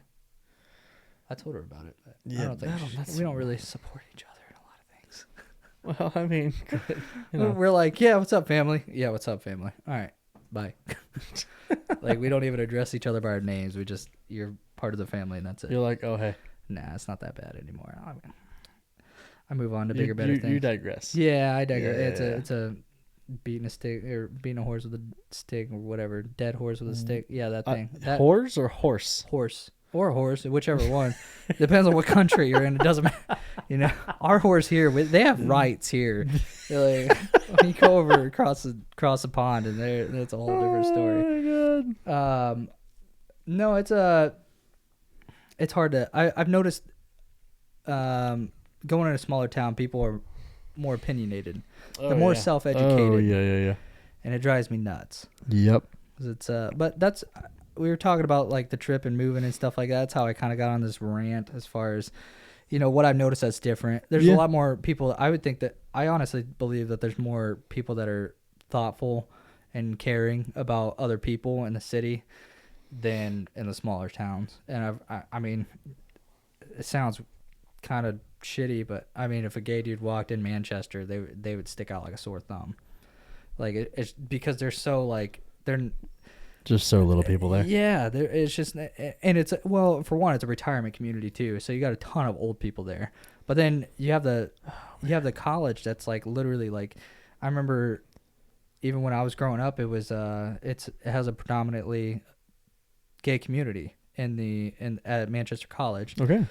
I told her about it. But Yeah, I don't think that's we don't really support each other in a lot of things. Well, I mean, you know. We're like, yeah, what's up, family? Yeah, what's up, family? All right, bye. Like, we don't even address each other by our names. You're part of the family, and that's it. You're like, oh, hey. Nah, it's not that bad anymore. I move on to You- bigger, better you things. digress. Yeah, I digress. Yeah. It's a beating a stick or beating a horse with a stick or whatever. Dead horse with a stick. Yeah, that thing. That Horse or horse? horse or horse, whichever one. Depends on what country you're in. It doesn't matter. You know, our horse here, they have rights here. They're like, when you go over across the pond, and that's a whole different story. Oh my god. No, it's hard to. I've noticed, going in a smaller town, people are more opinionated. They're more self-educated. Oh yeah. And it drives me nuts. Yep. 'Cause it's but that's, we were talking about like the trip and moving and stuff like that. That's how I kind of got on this rant as far as, you know, what I've noticed that's different. There's Yeah. a lot more people. I would think that, I honestly believe that there's more people that are thoughtful and caring about other people in the city than in the smaller towns. And I mean, it sounds kind of shitty, but I mean, if a gay dude walked in Manchester, they would stick out like a sore thumb. Like it's because they're so like they're Just so little people there. yeah, it's just, and it's, well, for one, it's a retirement community too, so you got a ton of old people there. But then you have the college that's like literally like, I remember even when I was growing up, it was it has a predominantly gay community at Manchester College. Okay.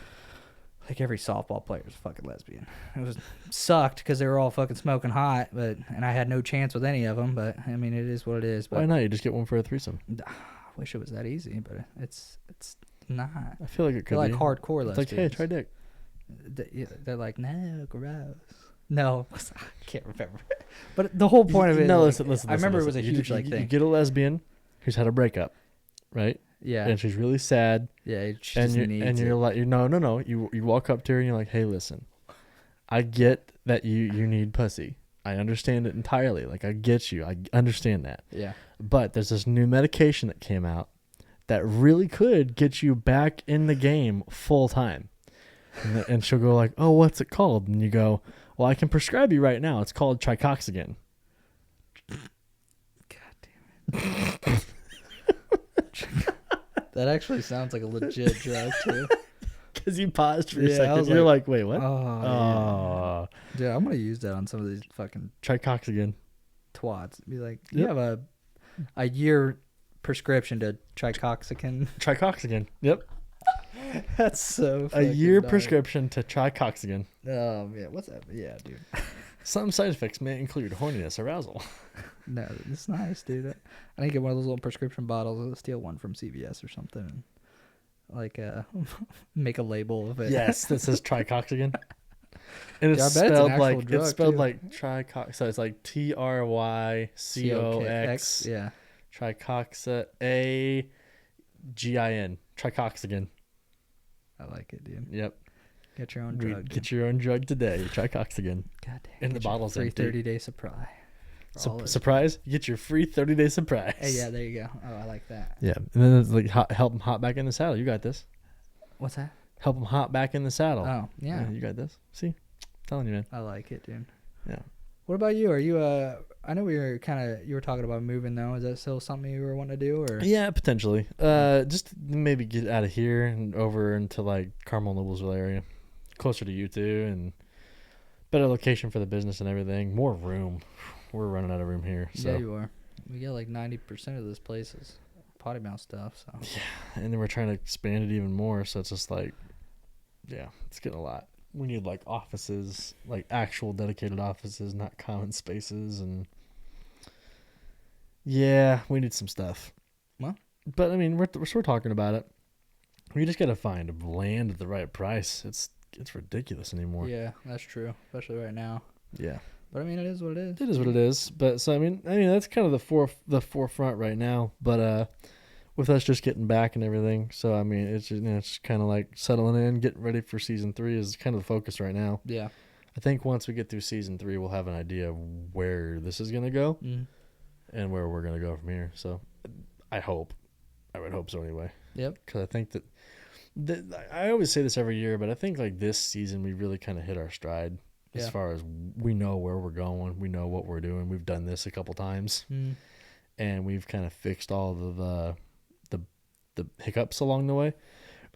Like every softball player was fucking lesbian. It was sucked because they were all fucking smoking hot, and I had no chance with any of them. But I mean, it is what it is. But Why not? You just get one for a threesome. I wish it was that easy, but it's not. I feel like it could They're like be. hardcore It's like, lesbians. hey, try dick. They're like, no, gross. No, I can't remember. But the whole point of it, No, is, like, listen. I remember listen. it was a You huge ju- like you thing. get a lesbian who's had a breakup, right? Yeah, And she's really sad. yeah. She And just you're, needs and it. you're like, no. You walk up to her and you're like, hey, listen, I get that you need pussy. I understand it entirely. Like, I get you. I understand that. Yeah, But there's this new medication that came out that really could get you back in the game full time. And she'll go like, oh, what's it called? And you go, well, I can prescribe you right now. It's called Tricoxagen. God damn it. That actually sounds like a legit drug too. Because you paused for a Yeah, I second. was You're like, wait, what? Oh, Oh, dude, I'm gonna use that on some of these fucking try Cox again. twats. Be like, you Yep. have a year prescription to tricoxicin. Try Cox again. Yep. That's so. A fucking year dark. prescription to try Cox again. Yeah, what's that? Yeah, dude. Some side effects may include horniness, arousal. No, it's nice, dude. I need to get one of those little prescription bottles. I'll steal one from CVS or something. And like, make a label of it. Yes, that says try Cox again. And Yeah, I it's bet it's an spelled actual like drug, it's spelled too. like try Cox. So it's like TRYCOX. Yeah. Tricoxigin. Tricoxigin. I like it, dude. Yep. Get your own drug. dude. Get your own drug today. Tricoxigin. God damn. And the get your bottle's free empty. 30-day supply. for all this. Surprise! You get your free 30-day surprise. Hey, yeah, there you go. Oh, I like that. Yeah, and then it's like help him hop back in the saddle. You got this. What's that? Help him hop back in the saddle. Oh, yeah. You got this. See, telling you, man. I like it, dude. Yeah. What about you? Are you I know you were talking about moving though. Is that still something you were wanting to do or? Yeah, potentially. Just maybe get out of here and over into like Carmel Noblesville area, closer to you two, and better location for the business and everything. More room. We're running out of room here. So. Yeah, you are. We get like 90% of this place is potty mouth stuff. So. Yeah, and then we're trying to expand it even more. So it's just like, yeah, it's getting a lot. We need like offices, like actual dedicated offices, not common spaces, and yeah, we need some stuff. Well, but I mean, we're talking about it. We just gotta find land at the right price. It's ridiculous anymore. Yeah, that's true, especially right now. Yeah, but I mean, it is what it is. it is what it is. But so I mean that's kind of the forefront right now. But with us just getting back and everything, so I mean it's just, it's kind of like settling in, getting ready for season 3 is kind of the focus right now. Yeah. I think once we get through season 3, we'll have an idea of where this is gonna go and where we're gonna go from here. So I would hope so anyway. Yep. Because I think that I always say this every year, but I think like this season we really kind of hit our stride as far as we know where we're going, we know what we're doing. We've done this a couple times, and we've kind of fixed all of the hiccups along the way.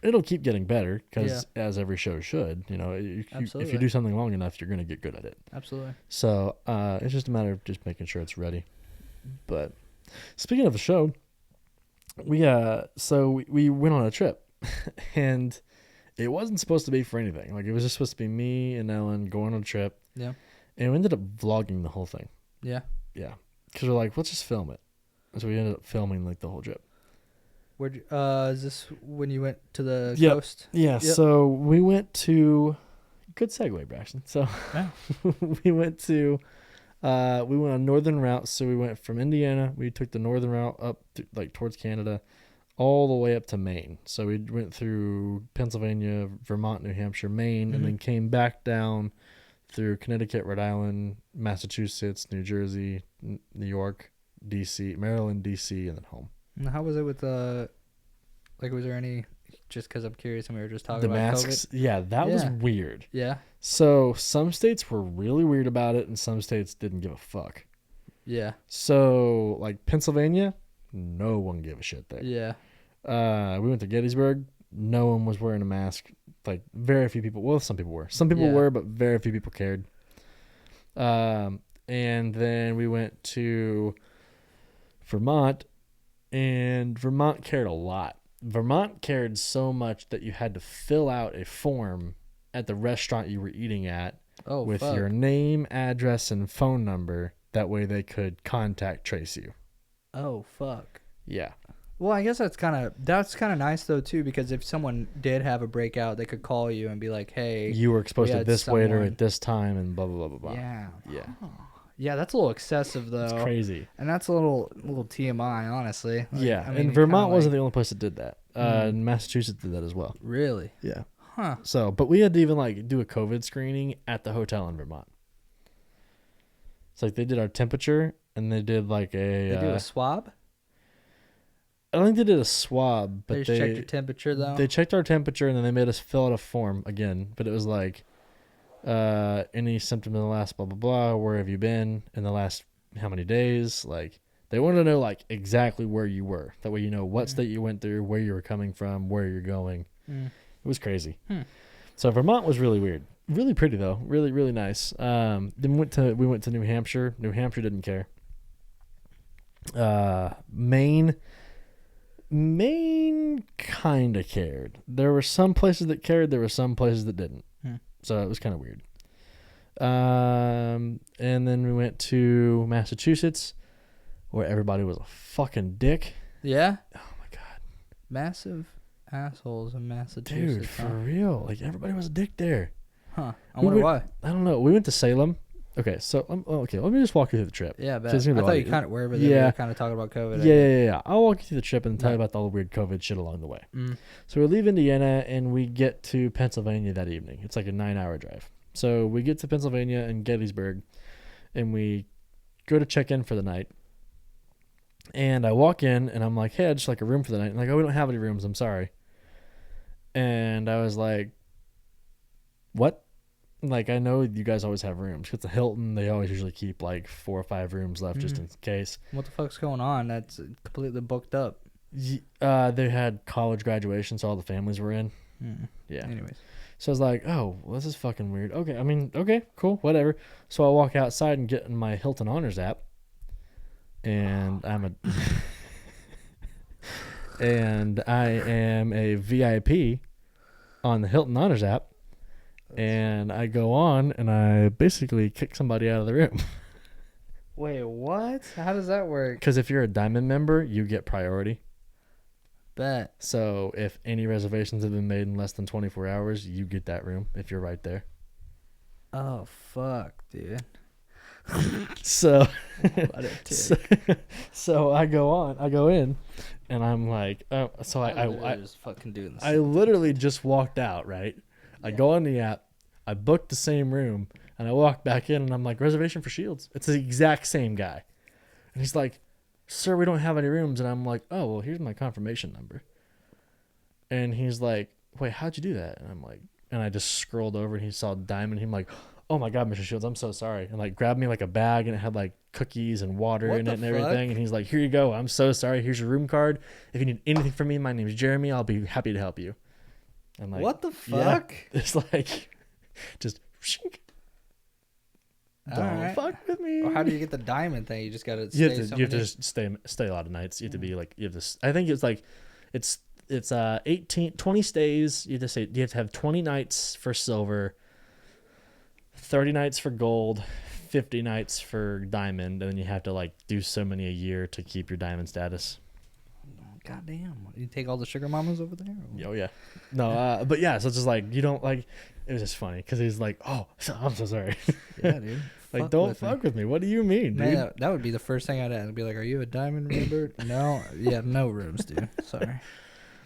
It'll keep getting better because as every show should, if you do something long enough, you're going to get good at it. Absolutely. So it's just a matter of just making sure it's ready. But speaking of the show, we went on a trip and it wasn't supposed to be for anything. Like it was just supposed to be me and Ellen going on a trip. Yeah. And we ended up vlogging the whole thing. Yeah. Yeah. Because we're like, let's just film it. And so we ended up filming like the whole trip. Where'd you, is this when you went to the Yep. coast? Yeah. Yep. So we went to, good segue, Braxton. So Yeah. we went on northern route. So we went from Indiana. We took the northern route up like towards Canada, all the way up to Maine. So we went through Pennsylvania, Vermont, New Hampshire, Maine, and then came back down through Connecticut, Rhode Island, Massachusetts, New Jersey, New York, DC, Maryland, DC, and then home. And how was it with like was there any, just because I'm curious and we were just talking The about masks, COVID? yeah, that was weird. Yeah. So some states were really weird about it, and some states didn't give a fuck. Yeah. So like Pennsylvania, no one gave a shit there. Yeah. We went to Gettysburg. No one was wearing a mask. Like very few people. Well, some people were. Some people were, but very few people cared. And then we went to Vermont, and Vermont cared a lot. Vermont cared so much that you had to fill out a form at the restaurant you were eating at with your name, address, and phone number. That way they could contact trace you. Oh, fuck. Yeah. Well, I guess that's kind of nice though too, because if someone did have a breakout, they could call you and be like, "Hey, You were exposed to this waiter someone- at this time," and blah blah blah blah blah. Yeah. Yeah. Yeah, that's a little excessive though. It's crazy. And that's a little Yeah. TMI, honestly. Like, I mean, And it kinda Vermont wasn't like- the only place that did that. Massachusetts did that as well. Really? Yeah. Huh. So, but we had to even like do a COVID screening at the hotel in Vermont. It's like they did our temperature and they did like They do a swab? I don't think they did a swab, but They just checked your temperature though? They checked our temperature and then they made us fill out a form again. But it was like, any symptom in the last blah blah blah. Where have you been in the last how many days? Like They wanted to know like exactly where you were. That way you know what state you went through, where you were coming from, where you're going. Mm. It was crazy. Hmm. So Vermont was really weird. Really pretty though. Really, really nice. Then we went to New Hampshire. New Hampshire didn't care. Maine kind of cared. There were some places that cared. There were some places that didn't. So it was kind of weird. And then we went to Massachusetts, where everybody was a fucking dick. Yeah. Oh my god, Massive assholes in Massachusetts. dude, for real. Like everybody was a dick there. Huh. I wonder why. I don't know. We went to Salem. Okay, so let me just walk you through the trip. Yeah, bet. So it's I gonna be thought like- you kind of were, but then we Yeah. were kind of talking about COVID. Yeah. I'll walk you through the trip and tell you Right. about all the weird COVID shit along the way. Mm. So we leave Indiana and we get to Pennsylvania that evening. It's like a 9-hour drive. So we get to Pennsylvania and Gettysburg, and we go to check in for the night. And I walk in and I'm like, hey, I'd just like a room for the night. And like, oh, we don't have any rooms. I'm sorry. And I was like, what? Like, I know you guys always have rooms. It's a Hilton. They always usually keep like 4 or 5 rooms left just in case. What the fuck's going on? That's completely booked up. They had college graduation, so all the families were in. Yeah. Anyways. So I was like, oh, well, this is fucking weird. Okay, I mean, okay, cool, whatever. So I walk outside and get in my Hilton Honors app, and and I am a VIP on the Hilton Honors app, and I go on and I basically kick somebody out of the room. Wait, what? How does that work? Because if you're a Diamond member, you get priority. Bet. So if any reservations have been made in less than 24 hours, you get that room if you're right there. Oh, fuck, dude. So, What a so I go in, and I'm like, oh, so I just fucking doing this. I literally just walked out, right? I go on the app, I booked the same room, and I walk back in, and I'm like, reservation for Shields. It's the exact same guy. And he's like, sir, we don't have any rooms. And I'm like, oh, well, here's my confirmation number. And he's like, wait, how'd you do that? And I'm like, and I just scrolled over and he saw Diamond. He's like, oh my God, Mr. Shields, I'm so sorry. And like grabbed me like a bag and it had like cookies and water What in the it and everything. And he's like, here you go. I'm so sorry. Here's your room card. If you need anything from me, my name is Jeremy. I'll be happy to help you. I'm like, what the yeah. fuck? It's like, just, shink. Don't Alright. fuck with me. Well, how do you get the diamond thing? You just gotta You stay have to just stay a lot of nights. You have to be like, you have to, I think it's like, it's 20 stays. You have to have 20 nights for silver, 30 nights for gold, 50 nights for diamond, and then you have to like do so many a year to keep your diamond status. God damn. You take all the sugar mamas over there? Oh yeah. No, but yeah, so it's just like, you don't like, it was just funny because he's like, oh, I'm so sorry. Yeah, dude. Like, don't fuck with me. What do you mean, dude? Man, that would be the first thing I'd ask. I'd be like, are you a diamond member? No. Yeah, no rooms, dude. Sorry.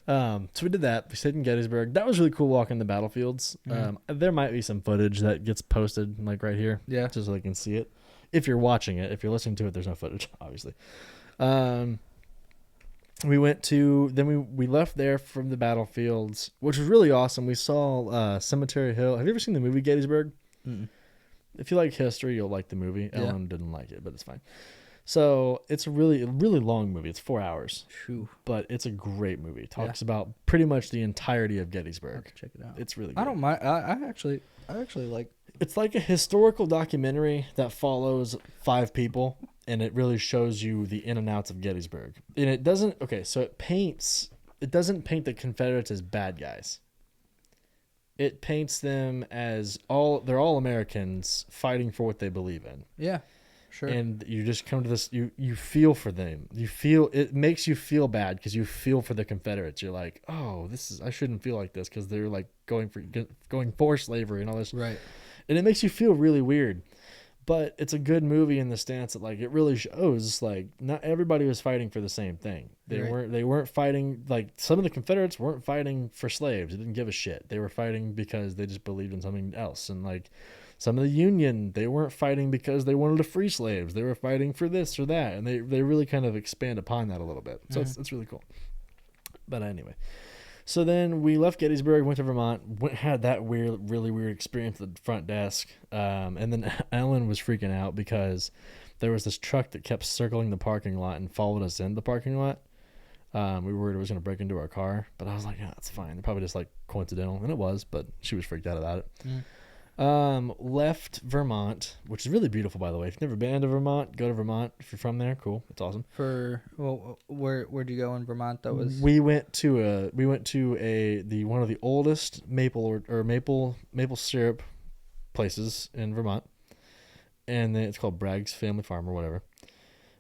So we did that. We stayed in Gettysburg. That was really cool walking the battlefields. There might be some footage that gets posted like right here. Yeah. Just so they can see it. If you're watching it, if you're listening to it, there's no footage, obviously. We went to, then we left there from the battlefields, which was really awesome. We saw Cemetery Hill. Have you ever seen the movie Gettysburg? Mm-mm. If you like history, you'll like the movie. Yeah. Ellen didn't like it, but it's fine. So it's a really long movie. It's 4 hours, Phew. but it's a great movie. It talks about pretty much the entirety of I'll have Gettysburg. to check it out. It's really good. I don't mind. I actually like. It's like a historical documentary that follows 5 people, and it really shows you the in and outs of Gettysburg. And it doesn't, so it doesn't paint the Confederates as bad guys. It paints them as they're all Americans fighting for what they believe in. Yeah. Sure. And you just come to this, you feel for them. It makes you feel bad because you feel for the Confederates. You're like, oh, I shouldn't feel like this because they're like going for slavery and all this. Right. And it makes you feel really weird. But it's a good movie in the stance that like it really shows like not everybody was fighting for the same thing. They weren't fighting, like some of the Confederates weren't fighting for slaves. They didn't give a shit. They were fighting because they just believed in something else. And like some of the Union, they weren't fighting because they wanted to free slaves. They were fighting for this or that. And they really kind of expand upon that a little bit. So it's really cool. But anyway. So then we left Gettysburg, went to Vermont, had that really weird experience at the front desk. And then Ellen was freaking out because there was this truck that kept circling the parking lot and followed us in the parking lot. We were worried it was going to break into our car, but I was like, yeah, it's fine. It probably just like coincidental, and it was, but she was freaked out about it. Left Vermont, which is really beautiful, by the way. If you've never been to Vermont, go to Vermont. If you're from there, cool. It's awesome. Where'd you go in Vermont? That was We went to one of the oldest maple syrup places in Vermont, and then it's called Bragg's Family Farm or whatever.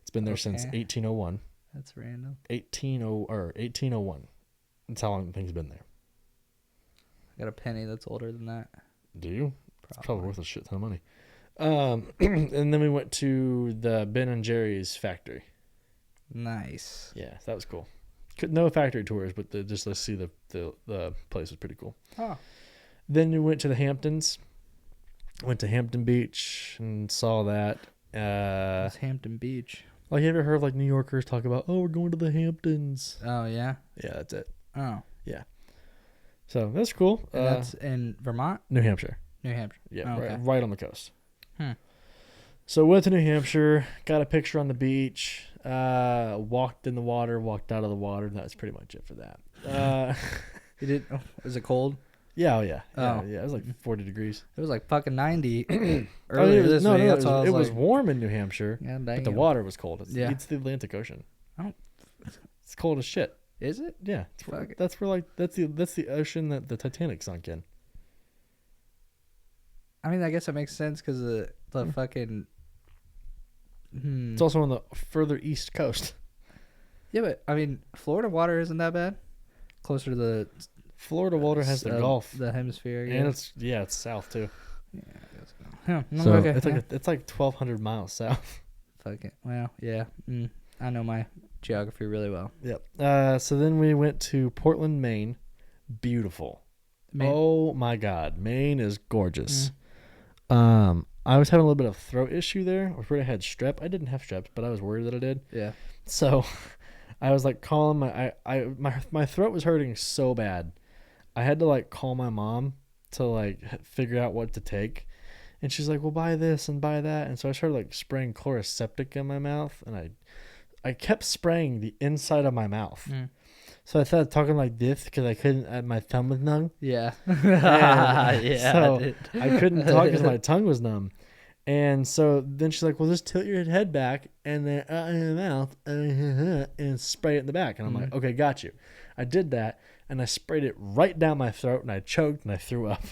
It's been there since 1801. That's random. 1801. That's how long the thing's been there. I got a penny that's older than that. Do you? It's probably worth a shit ton of money. And then we went to the Ben and Jerry's factory. Nice. Yeah, that was cool. No factory tours, but just let's see the place was pretty cool. Oh. Then we went to the Hamptons. Went to Hampton Beach and saw that. It's Hampton Beach. Like, you ever heard of like New Yorkers talk about, oh, we're going to the Hamptons? Oh yeah. Yeah, that's it. Oh. Yeah. So that's cool. And that's in Vermont? New Hampshire. New Hampshire. Yeah, Oh, okay. right on the coast. So went to New Hampshire, got a picture on the beach, walked in the water, walked out of the water. That was pretty much it for that. You did? Oh, is it cold? Yeah, Oh. yeah. It was like 40 degrees. It was like fucking 90 earlier this week. That's all I it was was like, warm in New Hampshire, yeah, but the water was cold. It's the Atlantic Ocean. Oh. It's cold as shit. Is it? Yeah, that's the ocean that the Titanic sunk in. I mean, I guess that makes sense because the fucking. It's also on the further east coast. Yeah, but I mean, Florida water isn't that bad. Closer to the Florida water has the Gulf, the hemisphere, and it's south too. Yeah, so okay, it's like 1,200 miles south. Fuck it. Well, yeah. I know my geography really well. Yep. So then we went to Portland, Maine. Beautiful. Maine. Oh my God, Maine is gorgeous. I was having a little bit of throat issue there. I was worried I had strep. I didn't have strep, but I was worried that I did. Yeah. So I was like calling my throat was hurting so bad. I had to like call my mom to like figure out what to take. And she's like, well, buy this and buy that. And so I started like spraying Chloraseptic in my mouth, and I kept spraying the inside of my mouth. So I started talking like this because I couldn't, my thumb was numb. Yeah. Yeah. So I couldn't talk because my tongue was numb. And so then she's like, well, just tilt your head back and then in your mouth and spray it in the back. And I'm like, okay, got you. I did that, and I sprayed it right down my throat, and I choked and I threw up.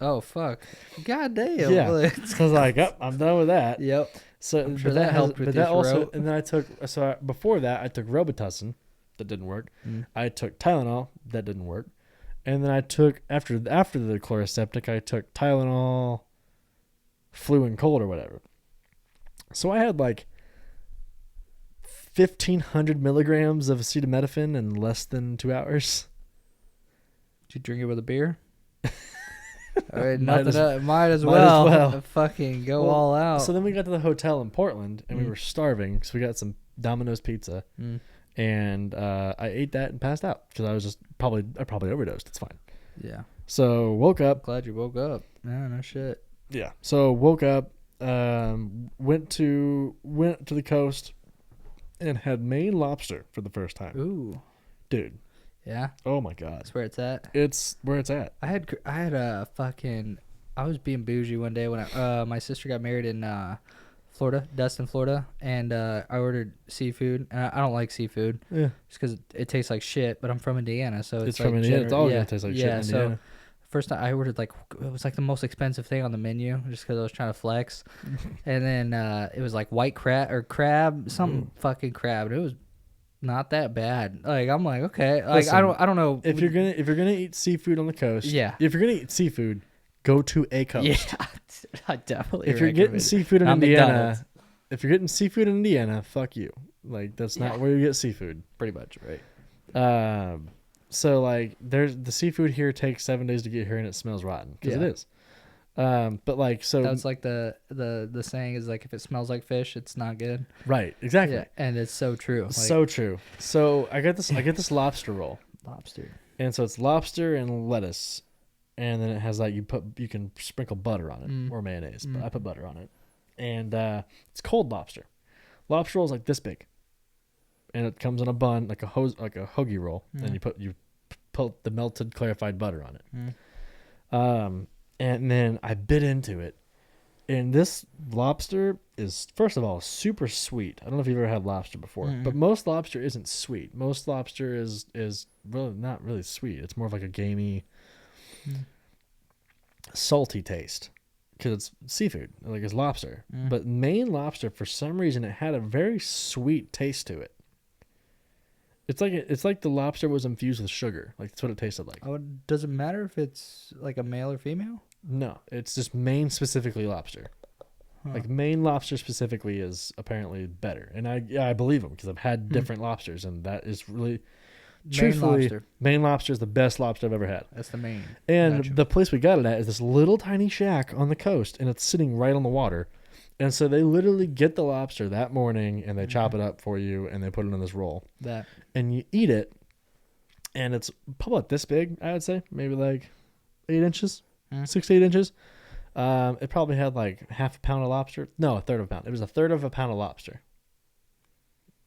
Oh, fuck. God damn. Yeah. I was like, oh, I'm done with that. Yep. So I'm sure that helped with your throat. And then before that, I took Robitussin. That didn't work. I took Tylenol. That didn't work. And then I took, after the Chloraseptic, I took Tylenol, flu and cold or whatever. So I had like 1,500 milligrams of acetaminophen in less than 2 hours. Did you drink it with a beer? All right, Might as well. Fucking go all out. So then we got to the hotel in Portland, and we were starving, so we got some Domino's pizza. And I ate that and passed out because I probably overdosed. It's fine. Yeah. So woke up. Glad you woke up. No shit. Yeah. So woke up, went to the coast, and had Maine lobster for the first time. Ooh. Dude. Yeah. Oh my God. That's where it's at. It's where it's at. I had a fucking. I was being bougie one day when my sister got married in Florida, Destin, Florida, and I ordered seafood. And I don't like seafood. Yeah. Just because it tastes like shit. But I'm from Indiana, so It's from Indiana. It's all gonna taste like shit in Indiana. So first time I ordered it was like the most expensive thing on the menu just because I was trying to flex. And then it was like white crab, some fucking crab. And it was not that bad. Like I'm like, okay. Like Listen, I don't know. If you're gonna eat seafood on the coast, Yeah. If you're gonna eat seafood, go to a coast. Yeah, I definitely. If you're getting recommend it. seafood in Not Indiana, McDonald's. if you're getting seafood in Indiana, fuck you. Like that's not where you get seafood. Pretty much, right? So like there's the seafood here takes 7 days to get here, and it smells rotten because it is. But like so that's like the saying is like if it smells like fish, it's not good. right, exactly. Yeah, and it's so true. Like, So true. So I get this lobster roll, lobster. and so it's lobster and lettuce, and then it has like you can sprinkle butter on it or mayonnaise, but I put butter on it, and it's cold lobster. Lobster roll is like this big, and it comes in a bun like a hoagie roll, and you put the melted clarified butter on it. And then I bit into it, and this lobster is, first of all, super sweet. I don't know if you've ever had lobster before, but most lobster isn't sweet. Most lobster is really not really sweet. It's more of like a gamey, salty taste because it's seafood, like it's lobster. But Maine lobster, for some reason, it had a very sweet taste to it. It's like the lobster was infused with sugar. Like that's what it tasted like. Oh, does it matter if it's like a male or female? No, it's just Maine specifically lobster. Like Maine lobster specifically is apparently better, and I believe them because I've had different lobsters, and that is really, truthfully, Maine lobster is the best lobster I've ever had. That's the Maine. And the place we got it at is this little tiny shack on the coast, and it's sitting right on the water. And so they literally get the lobster that morning, and they chop it up for you, and they put it in this roll. And you eat it, and it's probably about this big, I would say, maybe like 8 inches, 6 to 8 inches. It probably had like half a pound of lobster. No, a third of a pound. It was a third of a pound of lobster.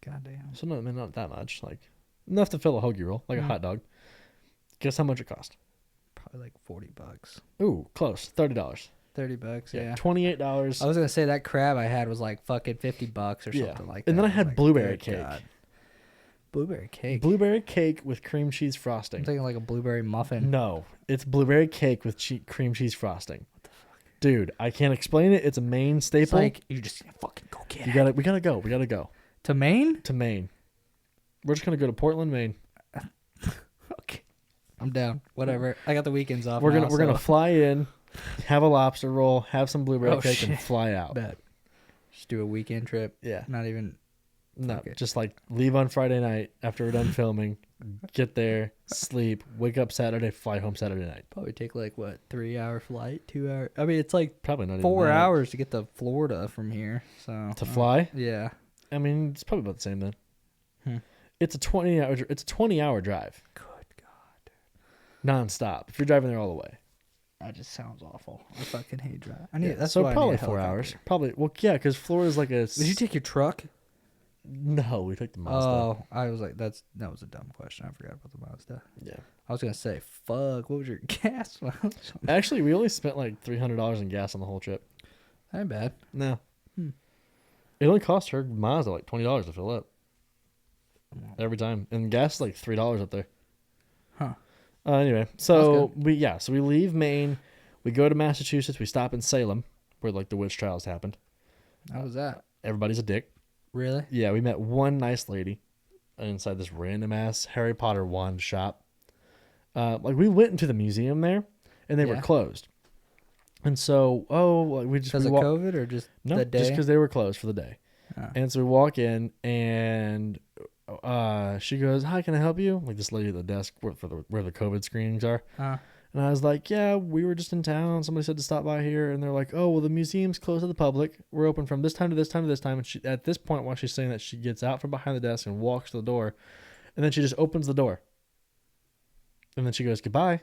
Goddamn. So not that much. Like enough to fill a hoagie roll, like a hot dog. Guess how much it cost? Probably like $40. Ooh, close. $30. $30, yeah. $28. I was gonna say that crab I had was like fucking $50 or something like that. And then I had blueberry cake. God. Blueberry cake. Blueberry cake with cream cheese frosting. I'm thinking like a blueberry muffin. No, it's blueberry cake with cream cheese frosting. What the fuck, dude? I can't explain it. It's a Maine staple. It's like you just fucking go get it. We gotta go. We gotta go to Maine. To Maine. We're just gonna go to Portland, Maine. Okay, I'm down. Whatever. I got the weekends off. We're gonna fly in, have a lobster roll, have some blueberry cake, and fly out. Bet. Just do a weekend trip. Yeah. Not even. No, just like leave on Friday night after we're done filming, get there, sleep, wake up Saturday, fly home Saturday night. Probably take like what, 3-hour flight, 2 hour. I mean, it's like probably not 4 even hours to get to Florida from here. So to fly? Yeah. I mean, it's probably about the same then. It's a 20-hour drive. Good God. Nonstop. If you're driving there all the way. That just sounds awful. I fucking hate driving. That's so why probably 4 hours. Probably. Well, yeah, because Florida's like a. Did you take your truck? No, we took the Mazda. Oh, I was like, that was a dumb question. I forgot about the Mazda. Yeah. I was gonna say, fuck. What was your gas? Actually, we only spent like $300 in gas on the whole trip. That ain't bad. No. It only cost her Mazda like $20 to fill up. Every time, and gas is like $3 up there. Huh. Anyway, so we leave Maine, we go to Massachusetts, we stop in Salem, where like the witch trials happened. How was that? Everybody's a dick. Really? Yeah, we met one nice lady inside this random ass Harry Potter wand shop. Like we went into the museum there, and they were closed. And so, we just because of COVID or just the day? Just because they were closed for the day. Oh. And so we walk in, and she goes, "Hi, can I help you?" Like this lady at the desk where the COVID screenings are. And I was like, "Yeah, we were just in town. Somebody said to stop by here." And they're like, "Oh, well, the museum's closed to the public. We're open from this time to this time to this time." And at this point, while she's saying that, she gets out from behind the desk and walks to the door. And then she just opens the door. And then she goes, "Goodbye."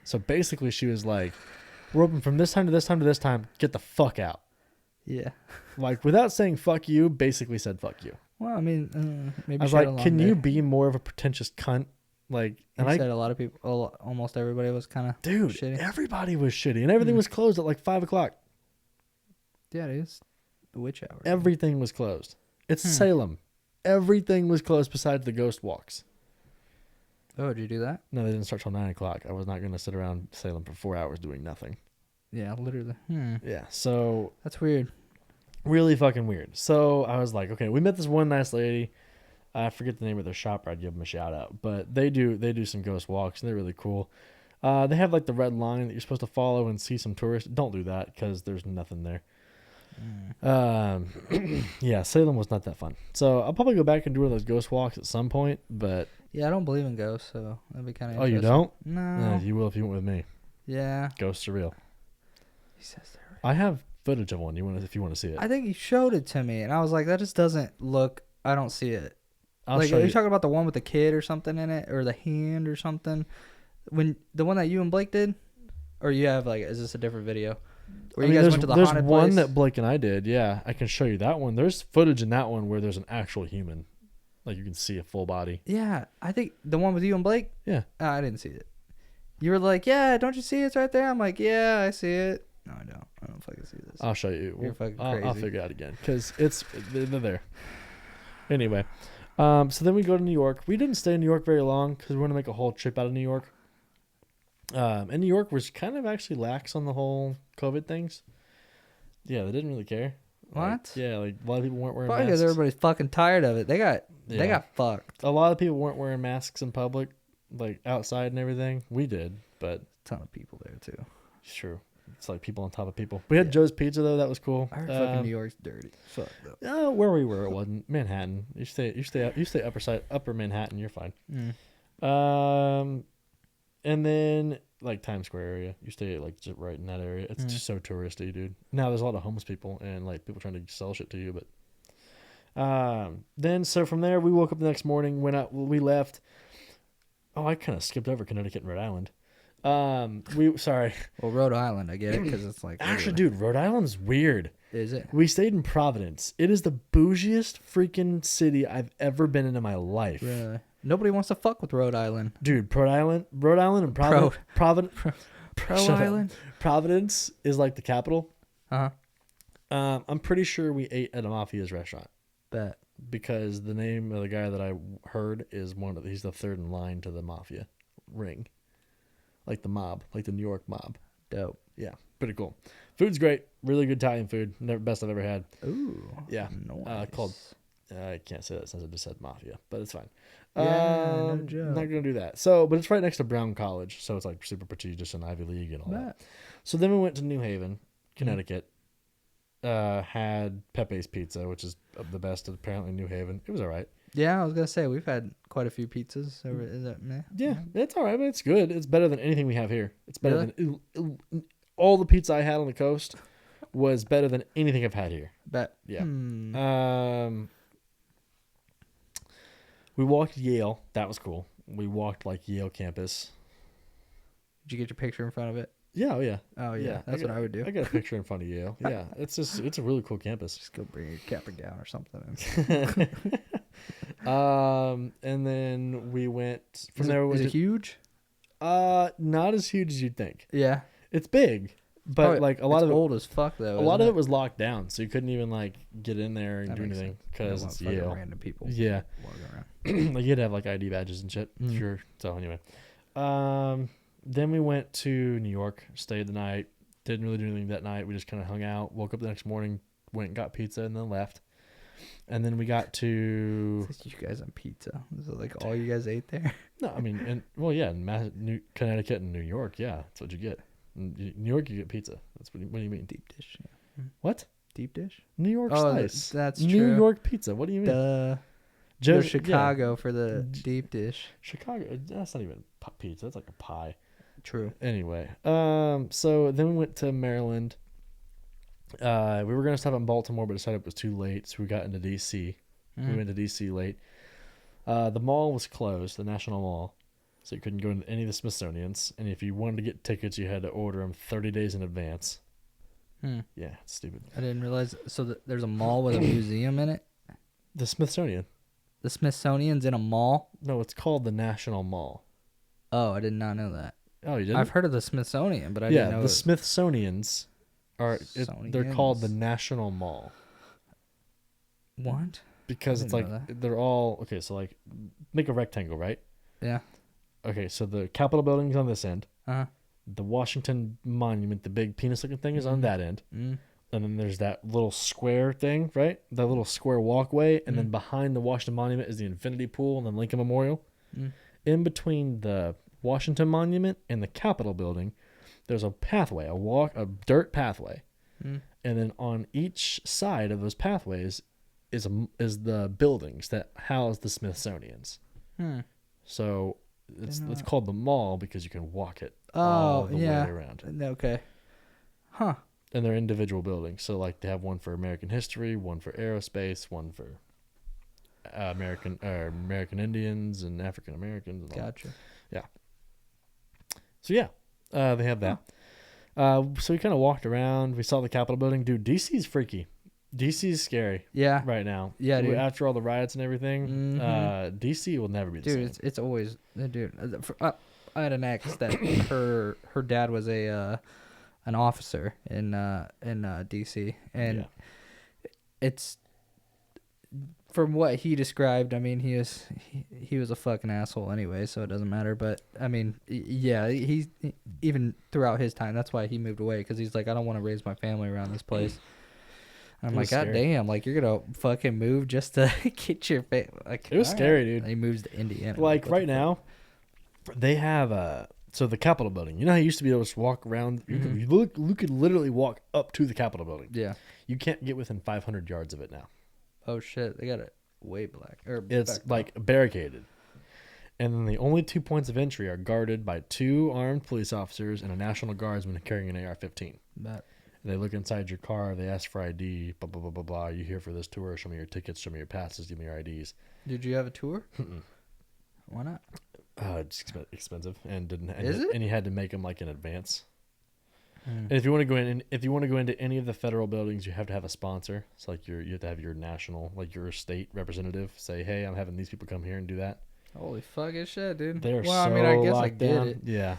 So basically, she was like, "We're open from this time to this time to this time. Get the fuck out." Yeah. Like, without saying "fuck you," basically said "fuck you." Well, I mean, maybe I was like, "Can you be more of a pretentious cunt?" Like, and I said a lot of people, almost everybody was kind of shitty. Everybody was shitty, and everything was closed at like 5:00. Yeah, it is the witch hour. Everything was closed. It's Salem. Everything was closed besides the ghost walks. Oh, did you do that? No, they didn't start till 9:00. I was not going to sit around Salem for 4 hours doing nothing. Yeah, literally. Yeah, so that's weird. Really fucking weird. So I was like, okay, we met this one nice lady. I forget the name of their shop, or I'd give them a shout out. But they do some ghost walks, and they're really cool. They have like the red line that you're supposed to follow and see some tourists. Don't do that because there's nothing there. Yeah, Salem was not that fun. So I'll probably go back and do one of those ghost walks at some point. But yeah, I don't believe in ghosts, so that'd be kind of. Oh, you don't? No. You will if you went with me. Yeah. Ghosts are real. He says they're real. I have footage of one. If you want to see it. I think you showed it to me, and I was like, that just doesn't look. I don't see it. I'll like, show are you. you talking about the one with the kid or something in it, or the hand or something? When the one that you and Blake did, Or you have like, is this a different video? Where I you mean, guys went to the there's haunted one place? that Blake and I did. Yeah, I can show you that one. There's footage in that one where there's an actual human, like you can see a full body. Yeah, I think the one with you and Blake. Yeah. Oh, I didn't see it. You were like, yeah, don't you see it's right there? I'm like, yeah, I see it. No, I don't. I don't fucking see this. I'll show you. You're fucking I'll crazy. figure it out again because they're there. Anyway, so then we go to New York. We didn't stay in New York very long because we want to make a whole trip out of New York. And New York was kind of actually lax on the whole COVID things. Yeah, they didn't really care. What? Yeah, like a lot of people weren't wearing Probably masks. because everybody's fucking tired of it. They got Yeah. fucked. A lot of people weren't wearing masks in public, like outside and everything. We did, but Ton of people there too. it's true. It's like people on top of people. We had Yeah. Joe's Pizza though. That was cool. I heard fucking New York's dirty. Fuck though. Where we were, it wasn't Manhattan. You stay upper Manhattan. You're fine. And then like Times Square area, you stay like just right in that area. It's just so touristy, dude. Now there's a lot of homeless people and like people trying to sell shit to you, but then so from there we woke up the next morning, went out, we left. Oh, I kind of skipped over Connecticut and Rhode Island. Sorry. Well, Rhode Island, I get it because it's like Actually, dude, Rhode Island's weird. is it? We stayed in Providence. It is the bougiest freaking city I've ever been in my life. Really? Nobody wants to fuck with Rhode Island. Dude, Rhode Island and Providence. Providence is like the capital. I'm pretty sure we ate at a Mafia's restaurant Bet. because the name of the guy that I heard is he's the third in line to the Mafia ring. Like the mob, like the New York mob. Dope. Yeah, pretty cool. Food's great. Really good Italian food. Best I've ever had. Ooh. Yeah. Nice. Called I can't say that since I just said Mafia, but it's fine. Yeah, no joke. Not gonna do that. So, but it's right next to Brown College, so it's like super prestigious and Ivy League and all that. So then we went to New Haven, Connecticut. Had Pepe's Pizza, which is the best apparently in New Haven. It was all right. Yeah, I was gonna say we've had quite a few pizzas over. Is that meh? Yeah, it's all right, but it's good. It's better than anything we have here. It's better than all the pizza I had on the coast was better than anything I've had here. Bet. Yeah. We walked Yale. That was cool. We walked like Yale campus. Did you get your picture in front of it? Yeah, oh yeah. Oh yeah, that's what I would do. I got a picture in front of Yale. Yeah, it's a really cool campus. Just go bring your cap and gown or something. And then we went from Is there. it huge? Not as huge as you'd think. Yeah, It's big, but Probably- like a lot it's of it, old as fuck though. a lot of it was locked down, so you couldn't even like get in there and That do makes anything sense. because Don't it's want fucking Yale. random people. Yeah, walking around. like you had to have like ID badges and shit. Sure. So anyway, then we went to New York, stayed the night. Didn't really do anything that night. We just kind of hung out. Woke up the next morning, went and got pizza, and then left. And then we got to You guys on pizza? Is it like all you guys ate there? no, I mean, in Connecticut and New York, yeah, that's what you get. In New York, you get pizza. That's what do you mean? Deep dish. Yeah. What? Deep dish? New York Oh, slice. that's New true. York pizza. What do you mean? Duh. Joe, Go Chicago for the deep dish. Chicago. That's not even pizza. That's like a pie. True. Anyway, so then we went to Maryland. We were gonna stop in Baltimore, but decided it was too late, so we got into DC. We went to DC late. The mall was closed, the National Mall, so you couldn't go into any of the Smithsonian's. And if you wanted to get tickets, you had to order them 30 days in advance. Yeah, it's stupid. I didn't realize. So there's a mall with a museum in it. The Smithsonian. The Smithsonian's in a mall. No, it's called the National Mall. Oh, I did not know that. Oh, you didn't? I've heard of the Smithsonian, but I didn't know. The Smithsonian's they're called the National Mall. What? Because I it's didn't like know they're all okay. So like, make a rectangle, right? Yeah. Okay, so the Capitol building's on this end. Uh-huh. The Washington Monument, the big penis-looking thing, is on that end. And then there's that little square thing, right? That little square walkway, and then behind the Washington Monument is the Infinity Pool and then Lincoln Memorial. In between the Washington Monument and the Capitol building, there's a pathway, a dirt pathway, and then on each side of those pathways is the buildings that house the Smithsonian's. So it's called the mall because you can walk it all the way around. Okay. Huh. And they're individual buildings. So like they have one for American history, one for aerospace, one for American Indians and African Americans. And all Gotcha. that. Yeah. So yeah, they have that. So we kind of walked around. We saw the Capitol building. Dude, DC's freaky. DC's scary Yeah. right now. Yeah, dude. After all the riots and everything, Mhm. DC will never be the Dude, same. it's always dude. I had an ex that her dad was a an officer in DC, and Yeah. it's from what he described. I mean, he was a fucking asshole anyway, so it doesn't matter. But I mean, yeah, he's even throughout his time. That's why he moved away, because he's like, I don't want to raise my family around this place. And I'm It like, was God scary. damn, like you're gonna fucking move just to get your family. Like, It was all scary, right. dude. And he moves to Indiana. Like what right the fuck? now, they have so the Capitol building. You know how you used to be able to just walk around. Mhm. You could literally walk up to the Capitol building. Yeah. You can't get within 500 yards of it now. Oh shit, they got it way black. Or It's back like barricaded. And then the only 2 points of entry are guarded by 2 armed police officers and a National Guardsman carrying an AR-15. That, They look inside your car. They ask for ID. Blah blah blah blah blah. You here for this tour? Show me your tickets. Show me your passes. Give me your IDs. did you have a tour? Mm-mm. Why not? It's expensive and didn't. And Is it? And you had to make them like in advance. Mm. And if you want to go in, if you want to go into any of the federal buildings, you have to have a sponsor. So like you have to have your national, like your state representative say, hey, I'm having these people come here and do that. Holy fucking shit, dude. They are well, so I mean, I guess I locked get down. it. Yeah.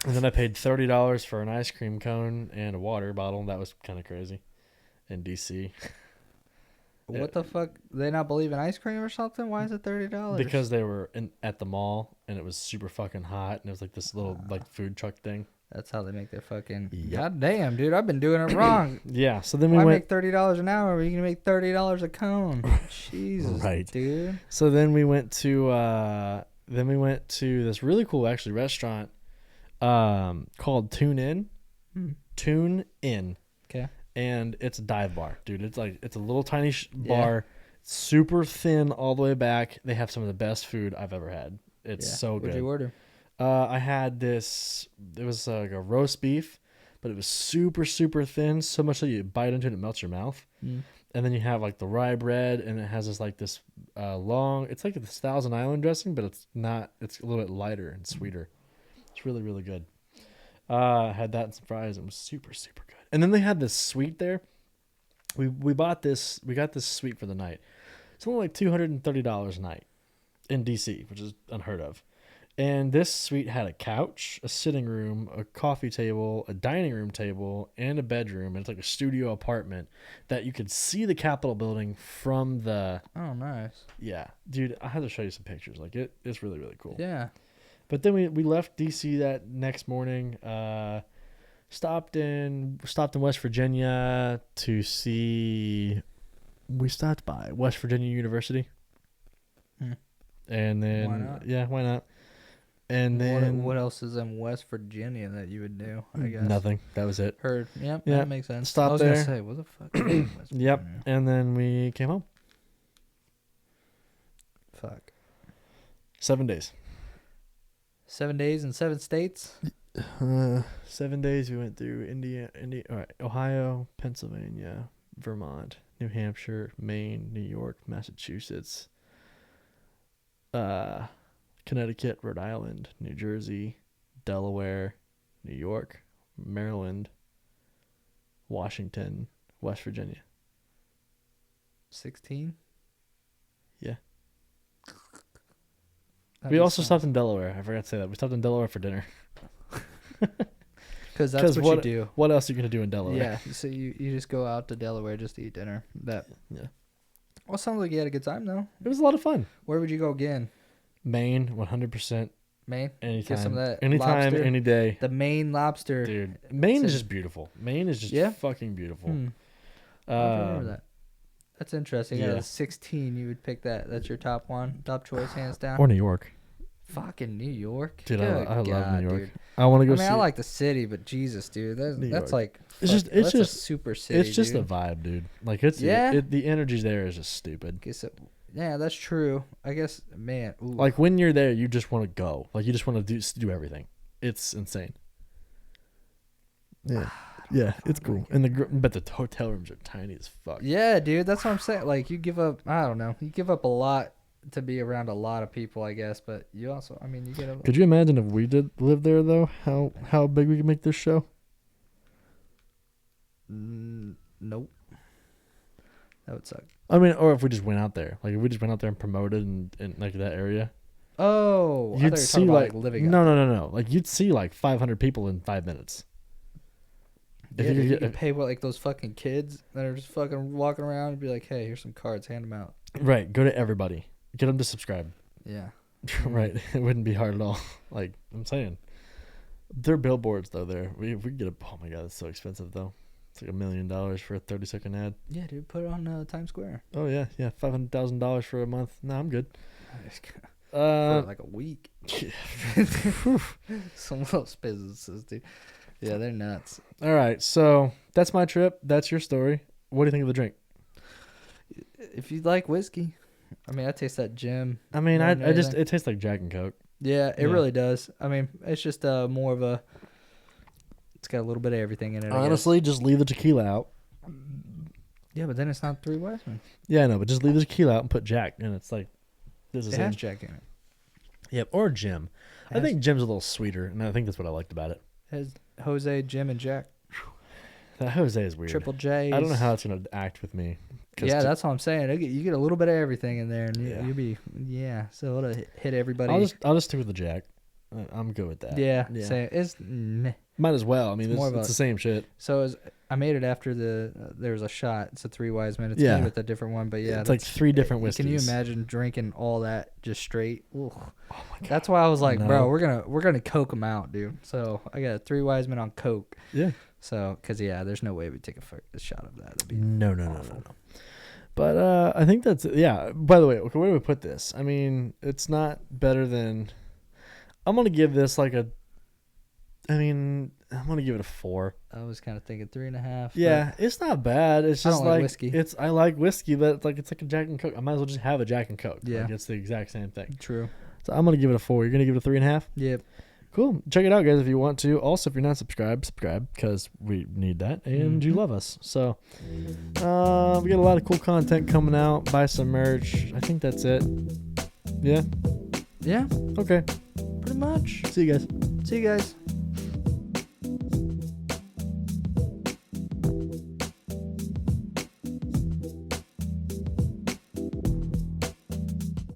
And then I paid $30 for an ice cream cone and a water bottle. That was kind of crazy. In DC. What the fuck? They not believe in ice cream or something? Why is it $30? Because they were at the mall and it was super fucking hot and it was like this little like food truck thing. that's how they make their fucking. Yep. God damn, dude! I've been doing it wrong. Yeah. So then we Why went. make $30 an hour? Are you gonna make $30 a cone? Jesus, Right. dude. So then we went to this really cool actually restaurant called Tune In. Hmm. Tune In. Okay. And it's a dive bar, dude. It's a little tiny Yeah. bar, super thin all the way back. They have some of the best food I've ever had. It's Yeah. so What'd good. you order? I had this. It was like a roast beef, but it was super super thin, so much that you bite into it, it melts your mouth. Mm. And then you have like the rye bread, and it has this long. It's like this Thousand Island dressing, but it's not. It's a little bit lighter and sweeter. It's really really good. I had that and some fries. It was super super good. And then they had this suite there. We bought this. We got this suite for the night. It's only like $230 a night in DC, which is unheard of. And this suite had a couch, a sitting room, a coffee table, a dining room table, and a bedroom. And it's like a studio apartment that you could see the Capitol building from the. Oh, nice. Yeah, dude, I had to show you some pictures. Like it's really really cool. Yeah. But then we left DC that next morning. Stopped in West Virginia to see. We stopped by West Virginia University. Hmm. And then Why not? yeah, why not? And then What else is in West Virginia that you would do? I guess nothing. That was it. Heard. Yep. Yeah. That makes sense. Stop I was there. gonna say, what the fuck? is in West Yep. Virginia? And then we came home. Fuck. 7 days. 7 days in 7 states. 7 days we went through all right, Ohio, Pennsylvania, Vermont, New Hampshire, Maine, New York, Massachusetts, Connecticut, Rhode Island, New Jersey, Delaware, New York, Maryland, Washington, West Virginia. 16. Yeah. That'd We be also some- stopped in Delaware. I forgot to say that. We stopped in Delaware for dinner. Because that's 'Cause what you do. What else are you going to do in Delaware? Yeah. So you just go out to Delaware just to eat dinner. That. Yeah. Well, sounds like you had a good time though. It was a lot of fun. Where would you go again? Maine, 100%. Maine. Anytime. some of that Anytime, lobster. any day. The Maine lobster. Dude, Maine It's is a- just beautiful. Maine is just Yeah? fucking beautiful. Hmm. I don't remember Um, that. That's interesting. yeah. Out of 16, you would pick that. That's your top one, top choice, hands down. Or New York. Fucking New York, Dude, Good I love God, New York. Dude. I want to I go mean, see I like the city, but Jesus, dude, New that's York. like It's just- fucking- it's that's just- a super city. It's just dude. a vibe, dude. Like it's Yeah? the energy there is just stupid. Guess yeah, that's true. I guess, man. Ooh. Like when you're there, you just want to go. Like you just want to do everything. It's insane. Yeah, yeah, it's cool. And but the hotel rooms are tiny as fuck. Yeah, dude, that's what I'm saying. Like you give up. I don't know. You give up a lot to be around a lot of people, I guess. But you also, I mean, you get a. Could you imagine if we did live there though? How big we could make this show? Nope. That would suck. I mean, or if we just went out there, like if we just went out there and promoted in like that area, Oh, I thought you were you'd see talking about, like living. no. Like you'd see like 500 people in 5 minutes. If Yeah, you could you get- could pay what, like those fucking kids that are just fucking walking around and be like, "Hey, here's some cards, hand them out." Right, go to everybody, get them to subscribe. Yeah. Right, it wouldn't be hard at all. Like I'm saying, they're billboards though. There, we get a. Oh my god, it's so expensive though. It's like $1 million for a 30-second ad. Yeah, dude, put it on Times Square Oh yeah, $500,000 for a month. No, I'm good. for like a week. Some of those businesses, dude. Yeah, they're nuts. All right, so that's my trip. That's your story. What do you think of the drink? If you like whiskey, I mean, I taste that gin. I mean, More than I just anything. it tastes like Jack and Coke. Yeah, it Yeah. really does. I mean, it's just more of a. It's got a little bit of everything in it. I guess. Honestly, just leave the tequila out. Yeah, but then it's not Three Wise Men. Yeah, I know, but just leave the tequila out and put Jack, and it's like this is It has Jack in it. Yep, or Jim. I think Jim's a little sweeter, and I think that's what I liked about it. Has Jose, Jim, and Jack. That Jose is weird. Triple J. I don't know how it's gonna act with me. 'Cause Yeah, t- that's what I'm saying. You get a little bit of everything in there, and Yeah. you'll be So it'll hit everybody. I'll just stick with the Jack. I'm good with that. yeah. Yeah. Say it's meh. Might as well. I mean, It's more of it's a- the same shit. So I made it after there was a shot. It's a Three Wise Men. It's Yeah. made with a different one, but yeah, it's like 3 different whiskeys. Can you imagine drinking all that just straight? Ugh. Oh my god. That's why I was like, No. bro, we're gonna coke them out, dude. So I got a Three Wise Men on coke. Yeah. So, cause there's no way we take a shot of that. That'd be No. awful. But I think that's yeah. By the way, okay, where do we put this? I mean, it's not better than. I'm gonna give this like a. I mean, I'm gonna give it a 4. I was kind of thinking 3.5. Yeah, it's not bad. It's I just don't like like whiskey. I like whiskey, but it's like a Jack and Coke. I might as well just have a Jack and Coke. Yeah. Like, it's the exact same thing. but true. So I'm gonna give it a 4. You're gonna give it a 3.5. Yep. Cool. Check it out, guys, if you want to. Also, if you're not subscribed because we need that and you Mhm. love us. So we got a lot of cool content coming out. Buy some merch. I think that's it. Yeah. Yeah. Okay. Pretty much. See you guys. See you guys.